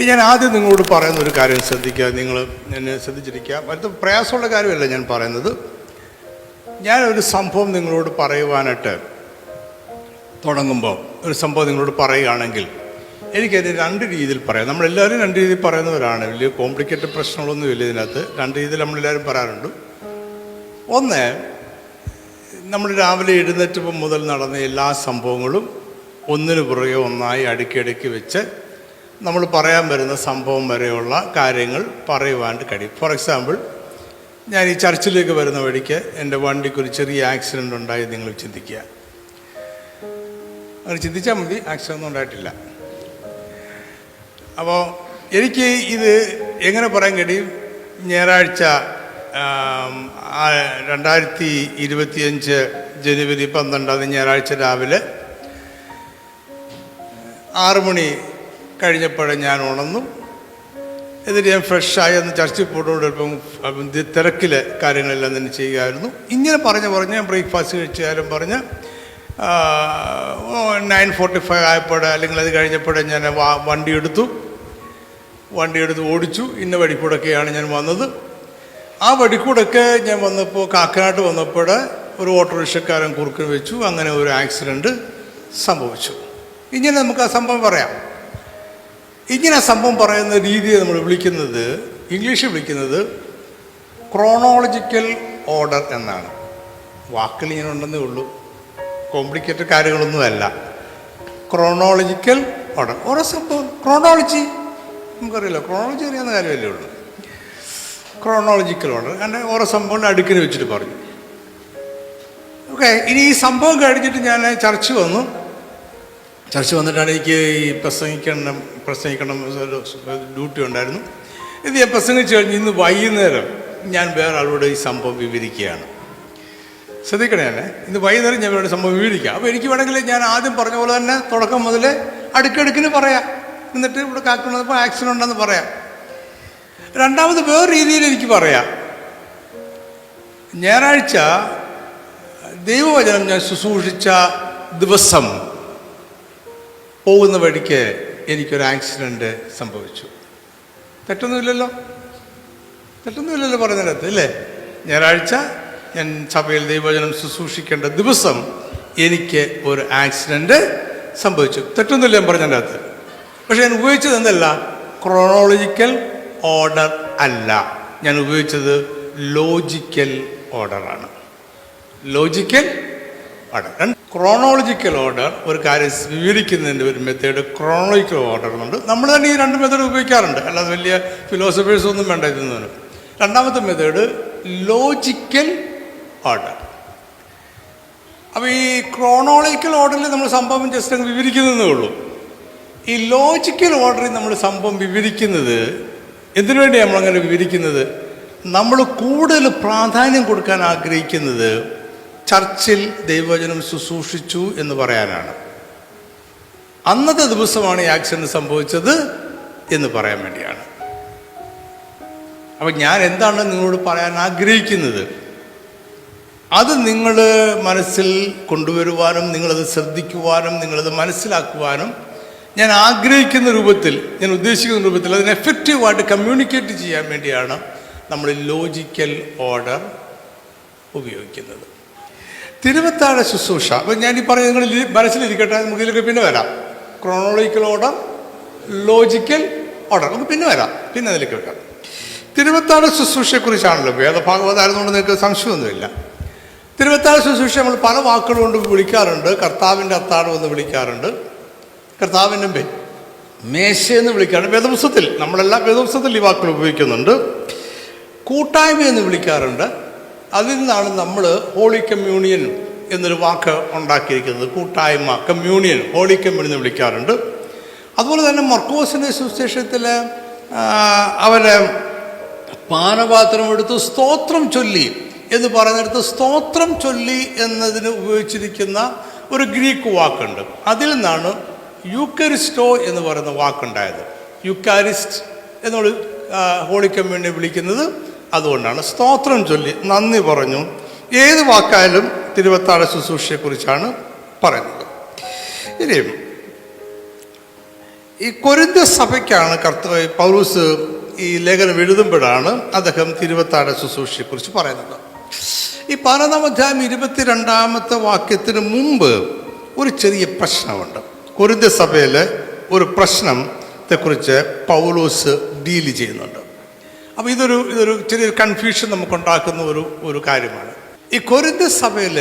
ഞാൻ ആദ്യം നിങ്ങളോട് പറയുന്ന ഒരു കാര്യം ശ്രദ്ധിക്കുക, നിങ്ങൾ എന്നെ ശ്രദ്ധിച്ചിരിക്കുക. അത് പ്രയാസമുള്ള കാര്യമല്ല ഞാൻ പറയുന്നത്. ഞാനൊരു സംഭവം നിങ്ങളോട് പറയുവാനായിട്ട് തുടങ്ങുമ്പോൾ ഒരു സംഭവം നിങ്ങളോട് പറയുകയാണെങ്കിൽ എനിക്കത് രണ്ട് രീതിയിൽ പറയാം. നമ്മളെല്ലാവരും രണ്ട് രീതിയിൽ പറയുന്നവരാണ്. വലിയ കോംപ്ലിക്കേറ്റഡ് പ്രശ്നങ്ങളൊന്നുമില്ല ഇതിനകത്ത്. രണ്ട് രീതിയിൽ നമ്മളെല്ലാവരും പറയാറുണ്ട്. ഒന്ന്, നമ്മൾ രാവിലെ എഴുന്നേറ്റപ്പം മുതൽ നടന്ന എല്ലാ സംഭവങ്ങളും ഒന്നിനു പുറകെ ഒന്നായി അടുക്കി വെച്ച് നമ്മൾ പറയാൻ വരുന്ന സംഭവം വരെയുള്ള കാര്യങ്ങൾ പറയുവാൻ കഴിയും. ഫോർ എക്സാമ്പിൾ, ഞാൻ ഈ ചർച്ചിലേക്ക് വരുന്ന വഴിക്ക് എൻ്റെ വണ്ടിക്കൊരു ചെറിയ ആക്സിഡൻ്റ് ഉണ്ടായി നിങ്ങൾ ചിന്തിക്കുക. അങ്ങനെ ചിന്തിച്ചാൽ മതി, ആക്സിഡൻ്റ് ഒന്നും ഉണ്ടായിട്ടില്ല. അപ്പോൾ എനിക്ക് ഇത് എങ്ങനെ പറയാൻ കഴിയും? ഞായറാഴ്ച 2025 ജനുവരി 12 ഞായറാഴ്ച രാവിലെ 6 മണി കഴിഞ്ഞപ്പോഴേ ഞാൻ ഉണർന്നു. എന്നിട്ട് ഞാൻ ഫ്രഷായി അന്ന് ചർച്ചിൽ പോയിട്ടോടൊപ്പം തിരക്കിലെ കാര്യങ്ങളെല്ലാം തന്നെ ചെയ്യുകയായിരുന്നു. ഇങ്ങനെ പറഞ്ഞ് ഞാൻ ബ്രേക്ക്ഫാസ്റ്റ് കഴിച്ചാലും പറഞ്ഞ് 9:45 ആയപ്പോഴേ, അല്ലെങ്കിൽ അത് കഴിഞ്ഞപ്പോഴേ ഞാൻ വണ്ടി എടുത്ത് ഓടിച്ചു. ഇന്ന വഴിക്കൂടൊക്കെയാണ് ഞാൻ വന്നത്. ആ വഴിക്കൂടൊക്കെ ഞാൻ വന്നപ്പോൾ, കാക്കനാട്ട് വന്നപ്പോൾ ഒരു ഓട്ടോറിക്ഷക്കാരൻ കുറുക്കിന് വെച്ചു. അങ്ങനെ ഒരു ആക്സിഡൻറ്റ് സംഭവിച്ചു. ഇങ്ങനെ നമുക്ക് ആ സംഭവം പറയാം. ഇങ്ങനെ സംഭവം പറയുന്ന രീതിയെ നമ്മൾ വിളിക്കുന്നത്, ഇംഗ്ലീഷിൽ വിളിക്കുന്നത് ക്രോണോളജിക്കൽ ഓർഡർ എന്നാണ്. വാക്കിൽ ഇങ്ങനെ ഉണ്ടെന്നേ ഉള്ളൂ, കോംപ്ലിക്കേറ്റഡ് കാര്യങ്ങളൊന്നുമല്ല. ക്രോണോളജിക്കൽ ഓർഡർ, ഓരോ സംഭവം ക്രോണോളജി നമുക്കറിയില്ല, ക്രോണോളജി അറിയാവുന്ന കാര്യമല്ലേ ഉള്ളൂ. ക്രോണോളജിക്കൽ ഓർഡർ അങ്ങനെ ഓരോ സംഭവം അടുക്കിന് വെച്ചിട്ട് പറഞ്ഞു. ഓക്കെ, ഇനി ഈ സംഭവം കഴിഞ്ഞിട്ട് ഞാൻ ചർച്ച് വന്നിട്ടാണ് എനിക്ക് ഈ പ്രസംഗിക്കണം ഡ്യൂട്ടി ഉണ്ടായിരുന്നു. ഇത് ഞാൻ പ്രസംഗിച്ച് കഴിഞ്ഞ് ഇന്ന് വൈകുന്നേരം ഞാൻ വേറെ ആളോട് ഈ സംഭവം വിവരിക്കുകയാണ്. ശ്രദ്ധിക്കണേ, ഇന്ന് വൈകുന്നേരം ഞാൻ വേറെ സംഭവം വിവരിക്കാം. അപ്പോൾ എനിക്ക് വേണമെങ്കിൽ ഞാൻ ആദ്യം പറഞ്ഞ പോലെ തന്നെ തുടക്കം മുതൽ അടുക്കടുക്കിന് പറയാം. എന്നിട്ട് ഇവിടെ കാക്കണപ്പോൾ ആക്സിഡൻ്റ് ഉണ്ടെന്ന് പറയാം. രണ്ടാമത് വേറെ രീതിയിൽ എനിക്ക് പറയാം. ഞായറാഴ്ച ദൈവവചനം ഞാൻ ശുശ്രൂഷിച്ച ദിവസം പോകുന്ന വഴിക്ക് എനിക്കൊരു ആക്സിഡൻറ്റ് സംഭവിച്ചു. തെറ്റൊന്നുമില്ലല്ലോ പറയുന്നതിനകത്ത് അല്ലേ? ഞായറാഴ്ച ഞാൻ സഭയിൽ ദൈവവചനം ശുശ്രൂഷിക്കേണ്ട ദിവസം എനിക്ക് ഒരു ആക്സിഡൻറ്റ് സംഭവിച്ചു. തെറ്റൊന്നുമില്ല ഞാൻ പറഞ്ഞതിനകത്ത്. പക്ഷെ ഞാൻ ഉപയോഗിച്ചത് എന്തല്ല, ക്രോണോളജിക്കൽ ഓർഡർ അല്ല. ഞാൻ ഉപയോഗിച്ചത് ലോജിക്കൽ ഓർഡറാണ്. Logical order, chronological order. ഒരു കാര്യം വിവരിക്കുന്നതിൻ്റെ ഒരു മെത്തേഡ് ക്രോണോളജിക്കൽ ഓർഡർ എന്നുണ്ട്. നമ്മൾ തന്നെ ഈ രണ്ട് മെത്തേഡ് ഉപയോഗിക്കാറുണ്ട്, അല്ലാതെ വലിയ ഫിലോസഫേഴ്സ് ഒന്നും വേണ്ട ഇതിന്. രണ്ടാമത്തെ മെത്തേഡ് ലോജിക്കൽ ഓർഡർ. അപ്പോൾ ഈ ക്രോണോളജിക്കൽ ഓർഡറിൽ നമ്മൾ സംഭവം ജസ്റ്റ് അങ്ങ് വിവരിക്കുന്നതേ ഉള്ളൂ. ഈ ലോജിക്കൽ ഓർഡറിൽ നമ്മൾ സംഭവം വിവരിക്കുന്നത് എന്തിനു വേണ്ടിയാണ് നമ്മളങ്ങനെ വിവരിക്കുന്നത്? നമ്മൾ കൂടുതൽ പ്രാധാന്യം കൊടുക്കാൻ ആഗ്രഹിക്കുന്നത് ചർച്ചിൽ ദൈവവചനം ശുശ്രൂഷിച്ചു എന്ന് പറയാനാണ്. അന്നത്തെ ദിവസമാണ് ഈ ആക്സിഡൻറ്റ് സംഭവിച്ചത് എന്ന് പറയാൻ വേണ്ടിയാണ്. അപ്പം ഞാൻ എന്താണ് നിങ്ങളോട് പറയാൻ ആഗ്രഹിക്കുന്നത്, അത് നിങ്ങൾ മനസ്സിൽ കൊണ്ടുവരുവാനും നിങ്ങളത് ശ്രദ്ധിക്കുവാനും നിങ്ങളത് മനസ്സിലാക്കുവാനും ഞാൻ ആഗ്രഹിക്കുന്ന രൂപത്തിൽ, ഞാൻ ഉദ്ദേശിക്കുന്ന രൂപത്തിൽ അതിന് എഫക്റ്റീവായിട്ട് കമ്മ്യൂണിക്കേറ്റ് ചെയ്യാൻ വേണ്ടിയാണ് നമ്മൾ ലോജിക്കൽ ഓർഡർ ഉപയോഗിക്കുന്നത്. തിരുവത്താഴ ശുശ്രൂഷ, അപ്പം ഞാനീ പറഞ്ഞ നിങ്ങൾ മനസ്സിലിരിക്കട്ടെ, നമുക്ക് ഇതിലൊക്കെ പിന്നെ വരാം. ക്രോണോളജിക്കൽ ഓർഡർ, ലോജിക്കൽ ഓർഡർ, നമുക്ക് പിന്നെ വരാം, പിന്നെ അതിലേക്ക് വെക്കാം. തിരുവത്താഴ ശുശ്രൂഷയെക്കുറിച്ചാണല്ലോ. വേദഭാഗവതായിരുന്നുകൊണ്ട് നിങ്ങൾക്ക് സംശയമൊന്നുമില്ല. തിരുവത്താഴ ശുശ്രൂഷ നമ്മൾ പല വാക്കുകൾ കൊണ്ട് വിളിക്കാറുണ്ട്. കർത്താവിൻ്റെ അത്താഴം എന്ന് വിളിക്കാറുണ്ട്, കർത്താവിൻ്റെ മേശയെന്ന് വിളിക്കാറുണ്ട്. വേദപുസ്തകത്തിൽ, നമ്മളെല്ലാ വേദപുസ്തകത്തിൽ ഈ വാക്കുകൾ ഉപയോഗിക്കുന്നുണ്ട്. കൂട്ടായ്മ എന്ന് വിളിക്കാറുണ്ട്. അതിൽ നിന്നാണ് നമ്മൾ ഹോളി കമ്മ്യൂണിയൻ എന്നൊരു വാക്ക് ഉണ്ടാക്കിയിരിക്കുന്നത്. കൂട്ടായ്മ, കമ്മ്യൂണിയൻ, ഹോളി കമ്മ്യൂണിയൻ എന്ന് വിളിക്കാറുണ്ട്. അതുപോലെ തന്നെ മർക്കോസിൻ്റെ സുവിശേഷത്തിൽ അവരെ പാനപാത്രം എടുത്ത് സ്തോത്രം ചൊല്ലി എന്ന് പറയുന്നിടത്ത് സ്തോത്രം ചൊല്ലി എന്നതിന് ഉപയോഗിച്ചിരിക്കുന്ന ഒരു ഗ്രീക്ക് വാക്കുണ്ട്. അതിൽ നിന്നാണ് യൂക്കരിസ്റ്റോ എന്ന് പറയുന്ന വാക്കുണ്ടായത്. യൂക്കാരിസ്റ്റ് എന്നോട് ഹോളി കമ്മ്യൂണിനെ വിളിക്കുന്നത് അതുകൊണ്ടാണ്. സ്തോത്രം ചൊല്ലി, നന്ദി പറഞ്ഞു, ഏത് വാക്കായാലും തിരുവത്താഴ ശുശ്രൂഷയെക്കുറിച്ചാണ് പറയുന്നത്. ഇനിയും ഈ കൊരിന്ത്യ സഭയ്ക്കാണ് പൗലോസ് ഈ ലേഖനം എഴുതുമ്പോഴാണ് അദ്ദേഹം തിരുവത്താഴ ശുശ്രൂഷയെക്കുറിച്ച് പറയുന്നത്. ഈ 11-ാം അധ്യായം 22-ാമത്തെ വാക്യത്തിന് മുമ്പ് ഒരു ചെറിയ പ്രശ്നമുണ്ട്. കൊരിന്ത്യ സഭയിലെ ഒരു പ്രശ്നത്തെക്കുറിച്ച് പൗലോസ് ഡീല് ചെയ്യുന്നുണ്ട്. അപ്പോൾ ഇതൊരു ചെറിയൊരു കൺഫ്യൂഷൻ നമുക്കുണ്ടാക്കുന്ന ഒരു കാര്യമാണ്. ഈ കൊരിന്ത്യ സഭയിൽ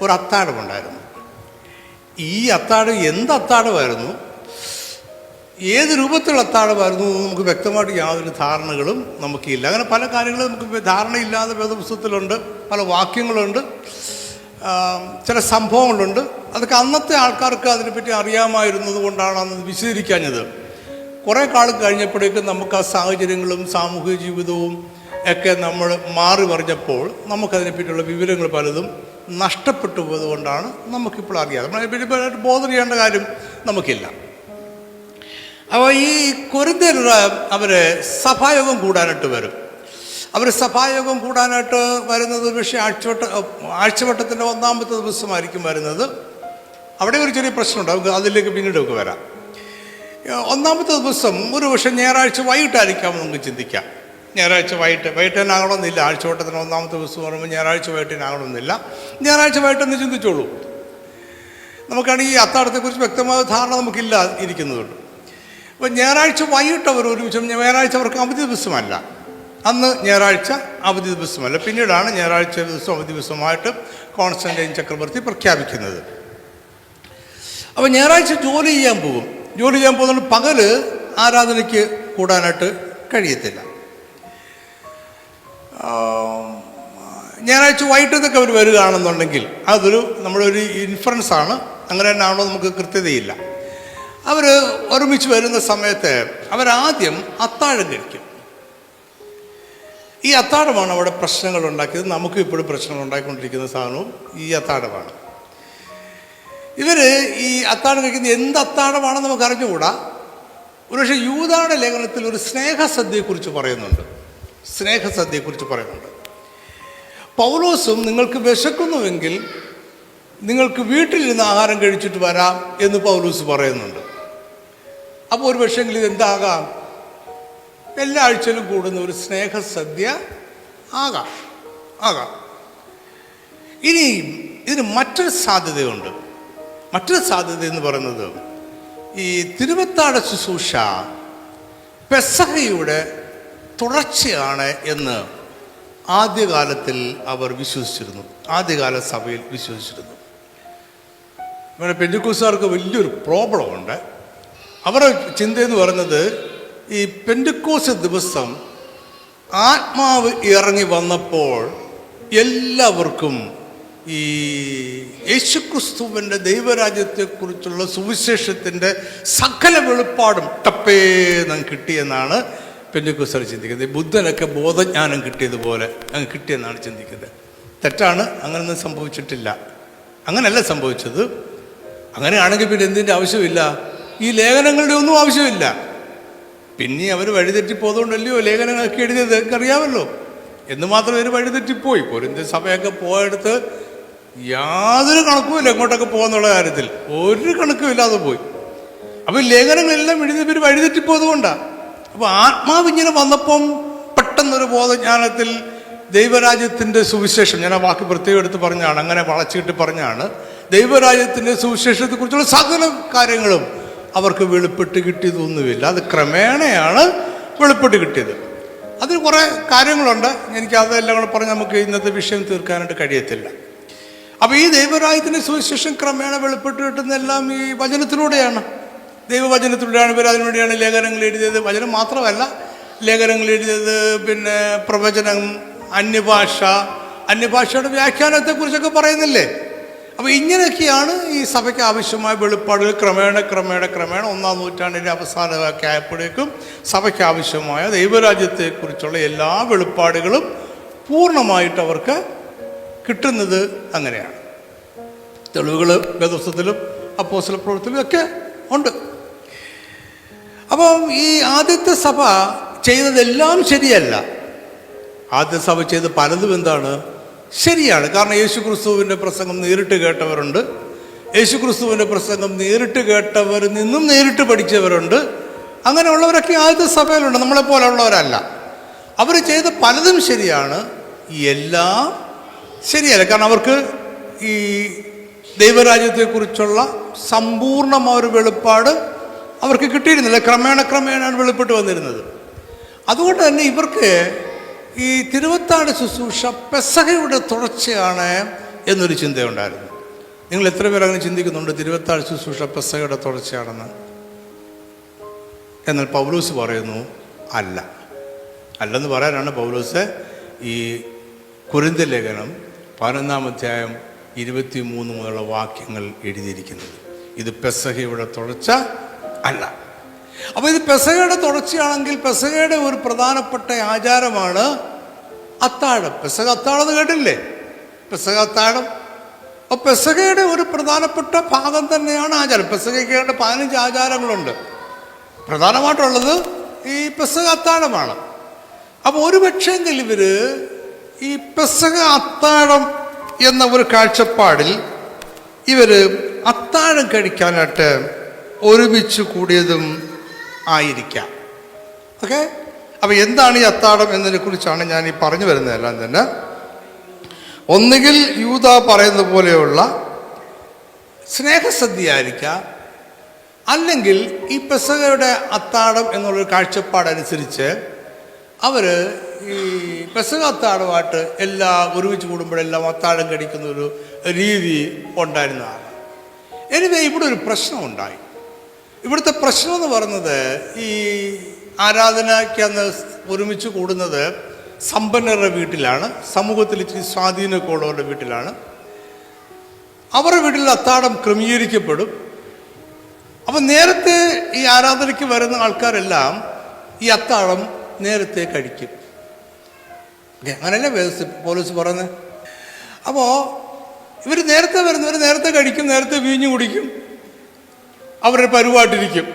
ഒരു അത്താഴമുണ്ടായിരുന്നു. ഈ അത്താഴം എന്ത് അത്താഴമായിരുന്നു, ഏത് രൂപത്തിലുള്ള അത്താഴമായിരുന്നു നമുക്ക് വ്യക്തമായിട്ട് യാതൊരു ധാരണകളും നമുക്കില്ല. അങ്ങനെ പല കാര്യങ്ങളും നമുക്ക് ധാരണയില്ലാതെ വേദപുസ്തകത്തിലുണ്ട്, പല വാക്യങ്ങളുണ്ട്, ചില സംഭവങ്ങളുണ്ട്. അതൊക്കെ അന്നത്തെ ആൾക്കാർക്ക് അതിനെപ്പറ്റി അറിയാമായിരുന്നത് കൊണ്ടാണ് അന്ന് വിശദീകരിക്കാഞ്ഞത്. കുറേ കാലം കഴിഞ്ഞപ്പോഴേക്കും നമുക്ക് ആ സാഹചര്യങ്ങളും സാമൂഹിക ജീവിതവും ഒക്കെ നമ്മൾ മാറി പറഞ്ഞപ്പോൾ നമുക്കതിനെപ്പറ്റിയുള്ള വിവരങ്ങൾ പലതും നഷ്ടപ്പെട്ടു പോയതുകൊണ്ടാണ് നമുക്കിപ്പോൾ അറിയാതെ നമ്മളതിനെപ്പറ്റി ബോധം ചെയ്യേണ്ട കാര്യം നമുക്കില്ല. അപ്പോൾ ഈ കൊരിന്ത്യർ അവർ സഭായോഗം കൂടാനായിട്ട് വരും. അവർ സഭായോഗം കൂടാനായിട്ട് വരുന്നത് പക്ഷേ ആഴ്ചവട്ടത്തിൻ്റെ 1-ാമത്തെ ദിവസമായിരിക്കും വരുന്നത്. അവിടെ ഒരു ചെറിയ പ്രശ്നമുണ്ട്, നമുക്ക് അതിലേക്ക് പിന്നീടൊക്കെ വരാം. 1-ാമത്തെ ദിവസം ഒരു പക്ഷേ ഞായറാഴ്ച വൈകിട്ടായിരിക്കാമെന്ന് നമുക്ക് ചിന്തിക്കാം. ഞായറാഴ്ച വൈകിട്ടനാകണമെന്നില്ല. ആഴ്ചവട്ടത്തിന് 1-ാമത്തെ ദിവസം പറയുമ്പോൾ ഞായറാഴ്ച വൈകിട്ടനാകണമെന്നില്ല. ഞായറാഴ്ച വൈകിട്ടെന്ന് ചിന്തിച്ചോളൂ. നമുക്കാണ് ഈ അത്താഴത്തെക്കുറിച്ച് വ്യക്തമായ ധാരണ നമുക്കില്ല ഇരിക്കുന്നതുകൊണ്ട്. അപ്പോൾ ഞായറാഴ്ച വൈകിട്ട് അവർ ഒരുമിച്ച്, ഞായറാഴ്ച അവർക്ക് അവധി ദിവസമല്ല, അന്ന് ഞായറാഴ്ച അവധി ദിവസമല്ല, പിന്നീടാണ് ഞായറാഴ്ച ദിവസം അവധി ദിവസമായിട്ട് കോൺസ്റ്റന്റൈൻ ചക്രവർത്തി പ്രഖ്യാപിക്കുന്നത്. അപ്പോൾ ഞായറാഴ്ച ജോലി ചെയ്യാൻ പോകുന്നുണ്ട്. പകല് ആരാധനയ്ക്ക് കൂടാനായിട്ട് കഴിയത്തില്ല. ഞായറാഴ്ച വൈകിട്ടത്തൊക്കെ അവർ വരികയാണെന്നുണ്ടെങ്കിൽ അതൊരു നമ്മളൊരു ഇൻഫറൻസാണ്, അങ്ങനെ തന്നെയാണോ നമുക്ക് കൃത്യതയില്ല. അവർ ഒരുമിച്ച് വരുന്ന സമയത്ത് അവരാദ്യം അത്താഴം കഴിക്കും. ഈ അത്താഴമാണ് അവിടെ പ്രശ്നങ്ങൾ ഉണ്ടാക്കിയത്. നമുക്കും ഇപ്പോഴും പ്രശ്നങ്ങൾ ഉണ്ടാക്കിക്കൊണ്ടിരിക്കുന്ന സാധനവും ഈ അത്താഴമാണ്. ഇവർ ഈ അത്താഴം കഴിക്കുന്നത് എന്ത് അത്താഴമാണെന്ന് നമുക്ക് അറിഞ്ഞുകൂടാ. ഒരുപക്ഷെ യൂദായുടെ ലേഖനത്തിൽ ഒരു സ്നേഹസദ്യയെക്കുറിച്ച് പറയുന്നുണ്ട്. പൗലോസും നിങ്ങൾക്ക് വിശക്കുന്നുവെങ്കിൽ നിങ്ങൾക്ക് വീട്ടിലിരുന്ന് ആഹാരം കഴിച്ചിട്ട് വരാം എന്ന് പൗലോസ് പറയുന്നുണ്ട്. അപ്പോൾ ഒരു പക്ഷേങ്കിൽ ഇതെന്താകാം, എല്ലാ ആഴ്ചയിലും കൂടുന്ന ഒരു സ്നേഹസദ്യ ആകാം. ഇനി ഇതിന് മറ്റൊരു സാധ്യതയുണ്ട്. മറ്റൊരു സാധ്യത എന്ന് പറയുന്നത് ഈ തിരുവത്താഴ ശുശ്രൂഷ പെസഹയുടെ തുടർച്ചയാണ് എന്ന് ആദ്യകാലത്തിൽ അവർ വിശ്വസിച്ചിരുന്നു. ആദ്യകാല സഭയിൽ വിശ്വസിച്ചിരുന്നു. ഇവിടെ പെന്തിക്കോസ്തുകാർക്ക് വലിയൊരു പ്രോബ്ലമുണ്ട്. അവരുടെ ചിന്തയെന്ന് പറയുന്നത് ഈ പെന്തിക്കോസ്ത് ദിവസം ആത്മാവ് ഇറങ്ങി വന്നപ്പോൾ എല്ലാവർക്കും ഈ യേശുക്രിസ്തുവിൻ്റെ ദൈവരാജ്യത്തെക്കുറിച്ചുള്ള സുവിശേഷത്തിൻ്റെ സകല വെളിപ്പാടും ടപ്പേന്ന് കിട്ടിയെന്നാണ് പെന്തിക്കോസ്തുകാർ ചിന്തിക്കുന്നത്. ബുദ്ധനൊക്കെ ബോധജ്ഞാനം കിട്ടിയതുപോലെ അങ്ങ് കിട്ടിയെന്നാണ് ചിന്തിക്കുന്നത്. തെറ്റാണ്, അങ്ങനെയൊന്നും സംഭവിച്ചിട്ടില്ല. അങ്ങനെയല്ല സംഭവിച്ചത്. അങ്ങനെയാണെങ്കിൽ പിന്നെ എന്തിൻ്റെ ആവശ്യമില്ല, ഈ ലേഖനങ്ങളുടെ ഒന്നും ആവശ്യമില്ല. പിന്നെ അവർ വഴിതെറ്റിപ്പോതുകൊണ്ടല്ലയോ ലേഖനങ്ങളൊക്കെ എഴുതിയത്, എനിക്കറിയാമല്ലോ. എന്ന് മാത്രം ഇവർ വഴിതെറ്റിപ്പോയി. കൊരിന്ത്യ സഭയൊക്കെ പോയെടുത്ത് യാതൊരു കണക്കുമില്ല എങ്ങോട്ടൊക്കെ പോകുന്നുള്ള കാര്യത്തിൽ, ഒരു കണക്കുമില്ലാതെ പോയി. അപ്പോൾ ലേഖനങ്ങളെല്ലാം എഴുതിയവർ വഴിതെറ്റിപ്പോതുകൊണ്ടാണ്. അപ്പോൾ ആത്മാവ് ഇങ്ങനെ വന്നപ്പം പെട്ടെന്നൊരു ബോധജ്ഞാനത്തിൽ ദൈവരാജ്യത്തിൻ്റെ സുവിശേഷം, ഞാൻ ആ വാക്ക് പ്രത്യേകം എടുത്ത് പറഞ്ഞാണ്, അങ്ങനെ വളച്ചിട്ട് പറഞ്ഞാണ്, ദൈവരാജ്യത്തിൻ്റെ സുവിശേഷത്തെക്കുറിച്ചുള്ള സകല കാര്യങ്ങളും അവർക്ക് വെളിപ്പെട്ട് കിട്ടിയതൊന്നുമില്ല. അത് ക്രമേണയാണ് വെളിപ്പെട്ട് കിട്ടിയത്. അതിന് കുറേ കാര്യങ്ങളുണ്ട്. എനിക്ക് അതെല്ലാം കൂടെ പറഞ്ഞ് നമുക്ക് ഇന്നത്തെ വിഷയം തീർക്കാനായിട്ട് കഴിയത്തില്ല. അപ്പോൾ ഈ ദൈവരാജ്യത്തിൻ്റെ സുവിശേഷം ക്രമേണ വെളിപ്പെട്ട് കിട്ടുന്നതെല്ലാം ഈ വചനത്തിലൂടെയാണ്, ദൈവവചനത്തിലൂടെയാണ്. ഇവർ അതിനുവേണ്ടിയാണ് ലേഖനങ്ങൾ എഴുതിയത്. വചനം മാത്രമല്ല, ലേഖനങ്ങൾ എഴുതിയത്, പിന്നെ പ്രവചനം, അന്യഭാഷയുടെ വ്യാഖ്യാനത്തെക്കുറിച്ചൊക്കെ പറയുന്നില്ലേ. അപ്പോൾ ഇങ്ങനെയൊക്കെയാണ് ഈ സഭയ്ക്ക് ആവശ്യമായ വെളിപ്പാടുകൾ ക്രമേണ 1-ാം നൂറ്റാണ്ടിൻ്റെ അവസാനമൊക്കെ ആയപ്പോഴേക്കും സഭയ്ക്ക് ആവശ്യമായ ദൈവരാജ്യത്തെക്കുറിച്ചുള്ള എല്ലാ വെളിപ്പാടുകളും പൂർണ്ണമായിട്ട് അവർക്ക് കിട്ടുന്നത് അങ്ങനെയാണ്. തെളിവുകൾ വേദപുസ്തകത്തിലും അപ്പോസ്തല പ്രവൃത്തിയിലും ഒക്കെ ഉണ്ട്. അപ്പം ഈ ആദ്യത്തെ സഭ ചെയ്തതെല്ലാം ശരിയല്ല. ആദ്യ സഭ ചെയ്ത് പലതും എന്താണ് ശരിയാണ്. കാരണം യേശു ക്രിസ്തുവിൻ്റെ പ്രസംഗം നേരിട്ട് കേട്ടവരുണ്ട്, യേശുക്രിസ്തുവിൻ്റെ പ്രസംഗം നേരിട്ട് കേട്ടവർ നിന്നും നേരിട്ട് പഠിച്ചവരുണ്ട്. അങ്ങനെയുള്ളവരൊക്കെ ആദ്യത്തെ സഭയിലുണ്ട്, നമ്മളെപ്പോലുള്ളവരല്ല. അവർ ചെയ്ത പലതും ശരിയാണ്, എല്ലാം ശരിയല്ല. കാരണം അവർക്ക് ഈ ദൈവരാജ്യത്തെക്കുറിച്ചുള്ള സമ്പൂർണ്ണമായ ഒരു വെളിപ്പാട് അവർക്ക് കിട്ടിയിരുന്നില്ല. ക്രമേണ വെളിപ്പെട്ട് വന്നിരുന്നത്. അതുകൊണ്ട് തന്നെ ഇവർക്ക് ഈ തിരുവത്താഴ ശുശ്രൂഷ പെസഹയുടെ തുടർച്ചയാണ് എന്നൊരു ചിന്തയുണ്ടായിരുന്നു. നിങ്ങൾ എത്ര പേർ അങ്ങനെ ചിന്തിക്കുന്നുണ്ട് തിരുവത്താഴ ശുശ്രൂഷ പെസഹയുടെ തുടർച്ചയാണെന്ന്? എന്നാൽ പൗലോസ് പറയുന്നു അല്ലെന്ന് പറയാനാണ് പൗലോസ് ഈ കൊരിന്ത്യർ ലേഖനം 11-ാം അധ്യായം 23 മുതലുള്ള വാക്യങ്ങൾ എഴുതിയിരിക്കുന്നത്. ഇത് പെസഹയുടെ തുടർച്ച അല്ല. അപ്പോൾ ഇത് പെസഹയുടെ തുടർച്ചയാണെങ്കിൽ പെസഹയുടെ ഒരു പ്രധാനപ്പെട്ട ആചാരമാണ് അത്താഴം. പെസഹ അത്താഴം എന്ന് കേട്ടില്ലേ? പെസഹ അത്താഴം. അപ്പോൾ പെസഹയുടെ ഒരു പ്രധാനപ്പെട്ട ഭാഗം തന്നെയാണ് ആചാരം. പെസഹയ്ക്ക് 15 ആചാരങ്ങളുണ്ട്. പ്രധാനമായിട്ടുള്ളത് ഈ പെസഹ അത്താഴമാണ്. അപ്പോൾ ഒരു പക്ഷേങ്കിൽ ഇവർ ഈ പെസഹ അത്താഴം എന്ന ഒരു കാഴ്ചപ്പാടിൽ ഇവർ അത്താഴം കഴിക്കാനായിട്ട് ഒരുമിച്ച് കൂടിയതും ആയിരിക്കാം. ഓക്കെ. അപ്പോൾ എന്താണ് ഈ അത്താഴം എന്നതിനെ കുറിച്ചാണ് ഞാൻ ഈ പറഞ്ഞു വരുന്നതെല്ലാം തന്നെ. ഒന്നുകിൽ യൂദ പറയുന്ന പോലെയുള്ള സ്നേഹസദ്യ ആയിരിക്കാം, അല്ലെങ്കിൽ ഈ പെസഹയുടെ അത്താഴം എന്നുള്ളൊരു കാഴ്ചപ്പാടനുസരിച്ച് അവർ ഈ പെസഹ അത്താഴമായിട്ട് ഒരുമിച്ച് കൂടുമ്പോഴെല്ലാം അത്താഴം കഴിക്കുന്നൊരു രീതി ഉണ്ടായിരുന്നതാണ്. എനിവേ ഇവിടെ ഒരു പ്രശ്നമുണ്ടായി. ഇവിടുത്തെ പ്രശ്നം എന്ന് പറയുന്നത് ഈ ആരാധനയ്ക്ക് അന്ന് ഒരുമിച്ച് കൂടുന്നത് സമ്പന്നരുടെ വീട്ടിലാണ്, സമൂഹത്തിൽ ഇച്ചിരി സ്വാധീനമൊക്കെ ഉള്ളവരുടെ വീട്ടിലാണ്. അവരുടെ വീട്ടിൽ അത്താഴം ക്രമീകരിക്കപ്പെടും. അപ്പം നേരത്തെ ഈ ആരാധനയ്ക്ക് വരുന്ന ആൾക്കാരെല്ലാം ഈ അത്താഴം നേരത്തെ കഴിക്കും. അങ്ങനെയല്ലേ പൗലോസ് പറയുന്നത്. അപ്പോൾ ഇവർ നേരത്തെ വരുന്നവർ നേരത്തെ കഴിക്കും, നേരത്തെ വീഞ്ഞു കുടിക്കും, അവരുടെ പരിപാടിയിരിക്കും.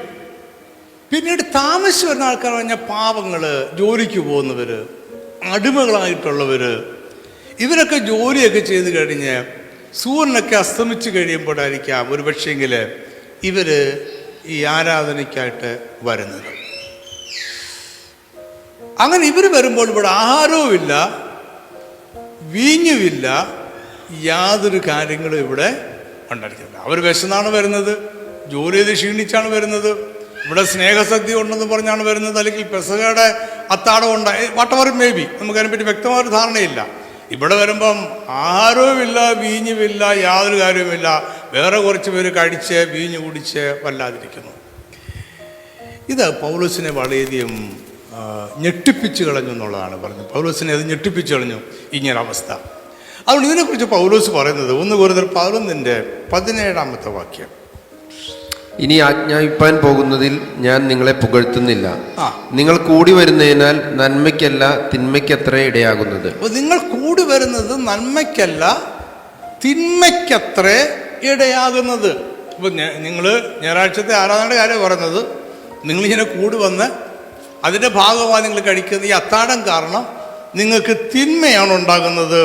പിന്നീട് താമസിച്ച് വരുന്ന ആൾക്കാർ പറഞ്ഞാൽ പാവങ്ങൾ, ജോലിക്ക് പോകുന്നവർ, അടിമകളായിട്ടുള്ളവർ, ഇവരൊക്കെ ജോലിയൊക്കെ ചെയ്ത് കഴിഞ്ഞ് സൂര്യനൊക്കെ അസ്തമിച്ച് കഴിയുമ്പോഴായിരിക്കാം ഒരു പക്ഷേങ്കിൽ ഇവർ ഈ ആരാധനയ്ക്കായിട്ട് വരുന്നത്. അങ്ങനെ ഇവർ വരുമ്പോൾ ഇവിടെ ആഹാരവുമില്ല, വീഞ്ഞുമില്ല, യാതൊരു കാര്യങ്ങളും ഇവിടെ ഉണ്ടായിരിക്കില്ല. അവർ വിശന്നാണ് വരുന്നത്, ജോലി ചെയ്ത് ക്ഷീണിച്ചാണ് വരുന്നത്, ഇവിടെ സ്നേഹസദ്യ ഉണ്ടെന്ന് പറഞ്ഞാണ് വരുന്നത്, അല്ലെങ്കിൽ പെസഹയുടെ അത്താഴം ഉണ്ടായി വട്ടവർ മേ ബി, നമുക്കതിനെപ്പറ്റി വ്യക്തമായൊരു ധാരണയില്ല. ഇവിടെ വരുമ്പം ആഹാരവുമില്ല, വീഞ്ഞുമില്ല, യാതൊരു കാര്യവുമില്ല, വേറെ കുറച്ച് പേര് കഴിച്ച് വീഞ്ഞു കുടിച്ച് വല്ലാതിരിക്കുന്നു. ഇത് പൗലോസിനെ വളരെയധികം ഞെട്ടിപ്പിച്ച് കളഞ്ഞു എന്നുള്ളതാണ് പറഞ്ഞത്. പൗലോസിനെ അത് ഞെട്ടിപ്പിച്ച് കളഞ്ഞു ഇങ്ങനൊരവസ്ഥ. അതുകൊണ്ട് ഇതിനെക്കുറിച്ച് പൗലോസ് പറയുന്നത് 1 കൊരിന്ത്യർ 11-ാമത്തെ വാക്യം. ഇനി ആജ്ഞാപിപ്പാൻ പോകുന്നതിൽ ഞാൻ നിങ്ങളെ പുകഴ്ത്തുന്നില്ല. നിങ്ങൾ കൂടി വരുന്നതിനാൽ നന്മയ്ക്കല്ല തിന്മയ്ക്കത്രേ ഇടയാകുന്നത്. നിങ്ങൾ കൂടി വരുന്നത് നന്മയ്ക്കല്ല തിന്മയ്ക്കത്രേ ഇടയാകുന്നത്. ഇപ്പൊ നിങ്ങൾ ഞായറാഴ്ചത്തെ ആരാധനയുടെ കാര്യം പറയുന്നത്, നിങ്ങളിങ്ങനെ കൂടി വന്ന് അതിൻ്റെ ഭാഗമായി നിങ്ങൾ കഴിക്കുന്ന ഈ അത്താഴം കാരണം നിങ്ങൾക്ക് തിന്മയാണ് ഉണ്ടാകുന്നത്,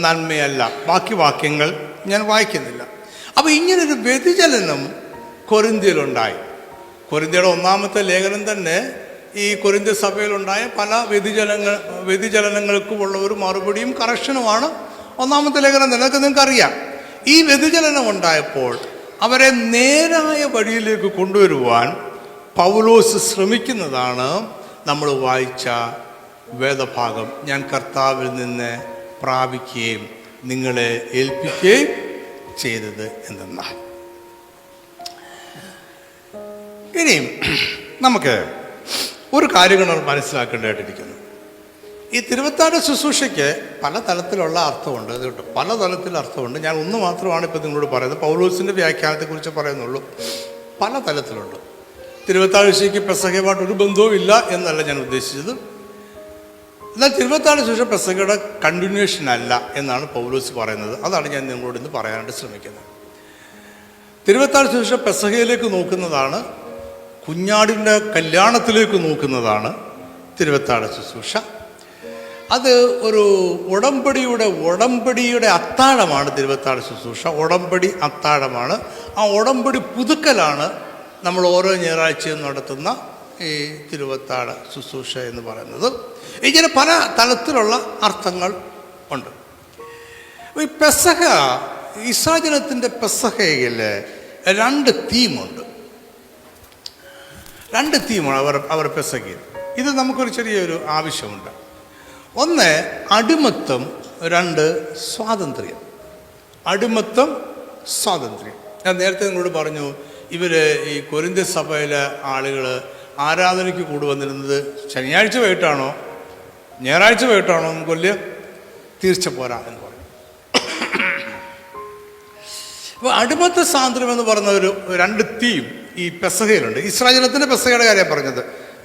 നന്മയല്ല. ബാക്കി വാക്യങ്ങൾ ഞാൻ വായിക്കുന്നില്ല. അപ്പോൾ ഇങ്ങനൊരു വ്യതിചലനം കൊരിന്ത്യയിലുണ്ടായി. കൊരിന്ത്യയുടെ 1-ാമത്തെ ലേഖനം തന്നെ ഈ കൊരിന്ത്യ സഭയിലുണ്ടായ പല വ്യതിചലനങ്ങൾക്കുമുള്ള ഒരു മറുപടിയും കറക്ഷനുമാണ് 1-ാമത്തെ ലേഖനം തന്നെ. അതൊക്കെ നിങ്ങൾക്കറിയാം. ഈ വ്യതിചലനം ഉണ്ടായപ്പോൾ അവരെ നേരായ വഴിയിലേക്ക് കൊണ്ടുവരുവാൻ പൗലോസ് ശ്രമിക്കുന്നതാണ് നമ്മൾ വായിച്ച വേദഭാഗം. ഞാൻ കർത്താവിൽ നിന്ന് പ്രാപിക്കുകയും നിങ്ങളെ ഏൽപ്പിക്കുകയും ചെയ്തത് എന്തെന്നാൽ. ഇനിയും നമുക്ക് ഒരു കാര്യങ്ങൾ മനസ്സിലാക്കേണ്ടതായിട്ടിരിക്കുന്നു. ഈ തിരുവത്താഴ ശുശ്രൂഷയ്ക്ക് പല തലത്തിലുള്ള അർത്ഥമുണ്ട്. അത് കേട്ടോ, പല തലത്തിൽ അർത്ഥമുണ്ട്. ഞാൻ ഒന്ന് മാത്രമാണ് ഇപ്പോൾ നിങ്ങളോട് പറയുന്നത്. പൗലോസിൻ്റെ വ്യാഖ്യാനത്തെക്കുറിച്ച് പറയുന്നുള്ളൂ. പല തലത്തിലുണ്ട്. തിരുവത്താഴ ശുശ്രൂഷയ്ക്ക് പെസഹയുമായിട്ട് ഒരു ബന്ധവും ഇല്ല എന്നല്ല ഞാൻ ഉദ്ദേശിച്ചത്. എന്നാൽ തിരുവത്താഴ ശുശ്രൂഷ പെസഹയുടെ കണ്ടിന്യൂഷൻ അല്ല എന്നാണ് പൗലോസ് പറയുന്നത്. അതാണ് ഞാൻ നിങ്ങളോട് ഇന്ന് പറയാനായിട്ട് ശ്രമിക്കുന്നത്. തിരുവത്താഴ ശുശ്രൂഷ പെസഹയിലേക്ക് നോക്കുന്നതാണ്, കുഞ്ഞാടിൻ്റെ കല്യാണത്തിലേക്ക് നോക്കുന്നതാണ് തിരുവത്താഴ ശുശ്രൂഷ. അത് ഒരു ഉടമ്പടിയുടെ അത്താഴമാണ് തിരുവത്താഴ ശുശ്രൂഷ. ഉടമ്പടി അത്താഴമാണ്. ആ ഉടമ്പടി പുതുക്കലാണ് നമ്മൾ ഓരോ ഞായറാഴ്ചയും നടത്തുന്ന ഈ തിരുവത്താഴ ശുശ്രൂഷ എന്ന് പറയുന്നത്. ഇങ്ങനെ പല തലത്തിലുള്ള അർത്ഥങ്ങൾ ഉണ്ട്. ഈ പെസഹ, ഇസ്രായേലിന്റെ പെസഹയിൽ രണ്ട് തീമാണ് അവർ പെസഹയിൽ. ഇത് നമുക്കൊരു ചെറിയൊരു ആവശ്യമുണ്ട്. ഒന്ന് അടിമത്തം, രണ്ട് സ്വാതന്ത്ര്യം. അടിമത്തം, സ്വാതന്ത്ര്യം. ഞാൻ നേരത്തെ നിങ്ങളോട് പറഞ്ഞു, ഈ കൊരിന്ത്യ സഭയിലെ ആളുകൾ ആരാധനയ്ക്ക് കൂടി വന്നിരുന്നത് ശനിയാഴ്ച വൈകിട്ടാണോ ഞായറാഴ്ച വൈകിട്ടാണോ നമുക്ക് വലിയ തീർച്ച പോരാ എന്ന് പറയും. അപ്പോൾ അടിമത്ത സ്വാതന്ത്ര്യം എന്ന് പറഞ്ഞ രണ്ട് തീം ഈ പെസഹയിലുണ്ട്. ഇസ്രായേലിന്റെ പെസഹയുടെ കാര്യം പറഞ്ഞത്,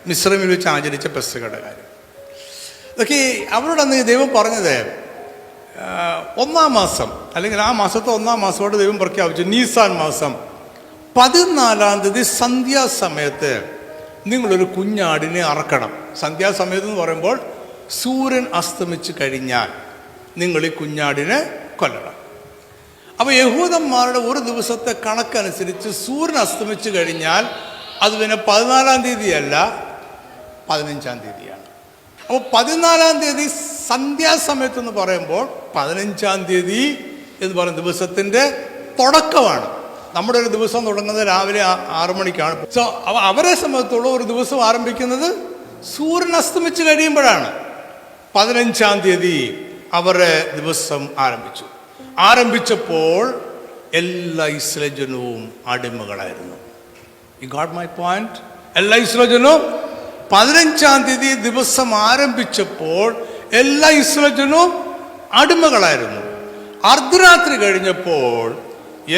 മിസ്രൈമിൽ വെച്ച് ആചരിച്ച പെസഹയുടെ കാര്യം. ഇതൊക്കെ അവരോട് അന്ന് ദൈവം പറഞ്ഞത്, ഒന്നാം മാസം അല്ലെങ്കിൽ ആ മാസത്തെ ഒന്നാം മാസത്തോട് ദൈവം പ്രഖ്യാപിച്ചു, നീസാൻ മാസം 14-ാം തീയതി സന്ധ്യാസമയത്ത് നിങ്ങളൊരു കുഞ്ഞാടിനെ അറക്കണം. സന്ധ്യാസമയത്ത് എന്ന് പറയുമ്പോൾ സൂര്യൻ അസ്തമിച്ച് കഴിഞ്ഞാൽ നിങ്ങൾ ഈ കുഞ്ഞാടിനെ കൊല്ലണം. അപ്പോൾ യഹൂദന്മാരുടെ ഒരു ദിവസത്തെ കണക്കനുസരിച്ച് സൂര്യൻ അസ്തമിച്ച് കഴിഞ്ഞാൽ അത് പിന്നെ 14-ാം തീയതിയല്ല, 15-ാം തീയതിയാണ്. അപ്പോൾ 14-ാം തീയതി സന്ധ്യാസമയത്ത് എന്ന് പറയുമ്പോൾ 15-ാം തീയതി എന്ന് പറയുന്ന ദിവസത്തിൻ്റെ തുടക്കമാണ്. നമ്മുടെ ഒരു ദിവസം തുടങ്ങുന്നത് രാവിലെ 6 മണിക്കാണ്. സോ അവരെ സംബന്ധിച്ചുള്ള ഒരു ദിവസം ആരംഭിക്കുന്നത് സൂര്യൻ അസ്തമിച്ച് കഴിയുമ്പോഴാണ്. 15-ാം തീയതി അവരുടെ ദിവസം ആരംഭിച്ചപ്പോൾ എല്ലാ ഇസ്രായേൽ ജനവും അടിമകളായിരുന്നു. You got my point? എല്ലാ ഇസ്രായേൽ ജനവും 15-ാം തീയതി ദിവസം ആരംഭിച്ചപ്പോൾ എല്ലാ ഇസ്രായേൽ ജനവും അടിമകളായിരുന്നു. അർദ്ധരാത്രി കഴിഞ്ഞപ്പോൾ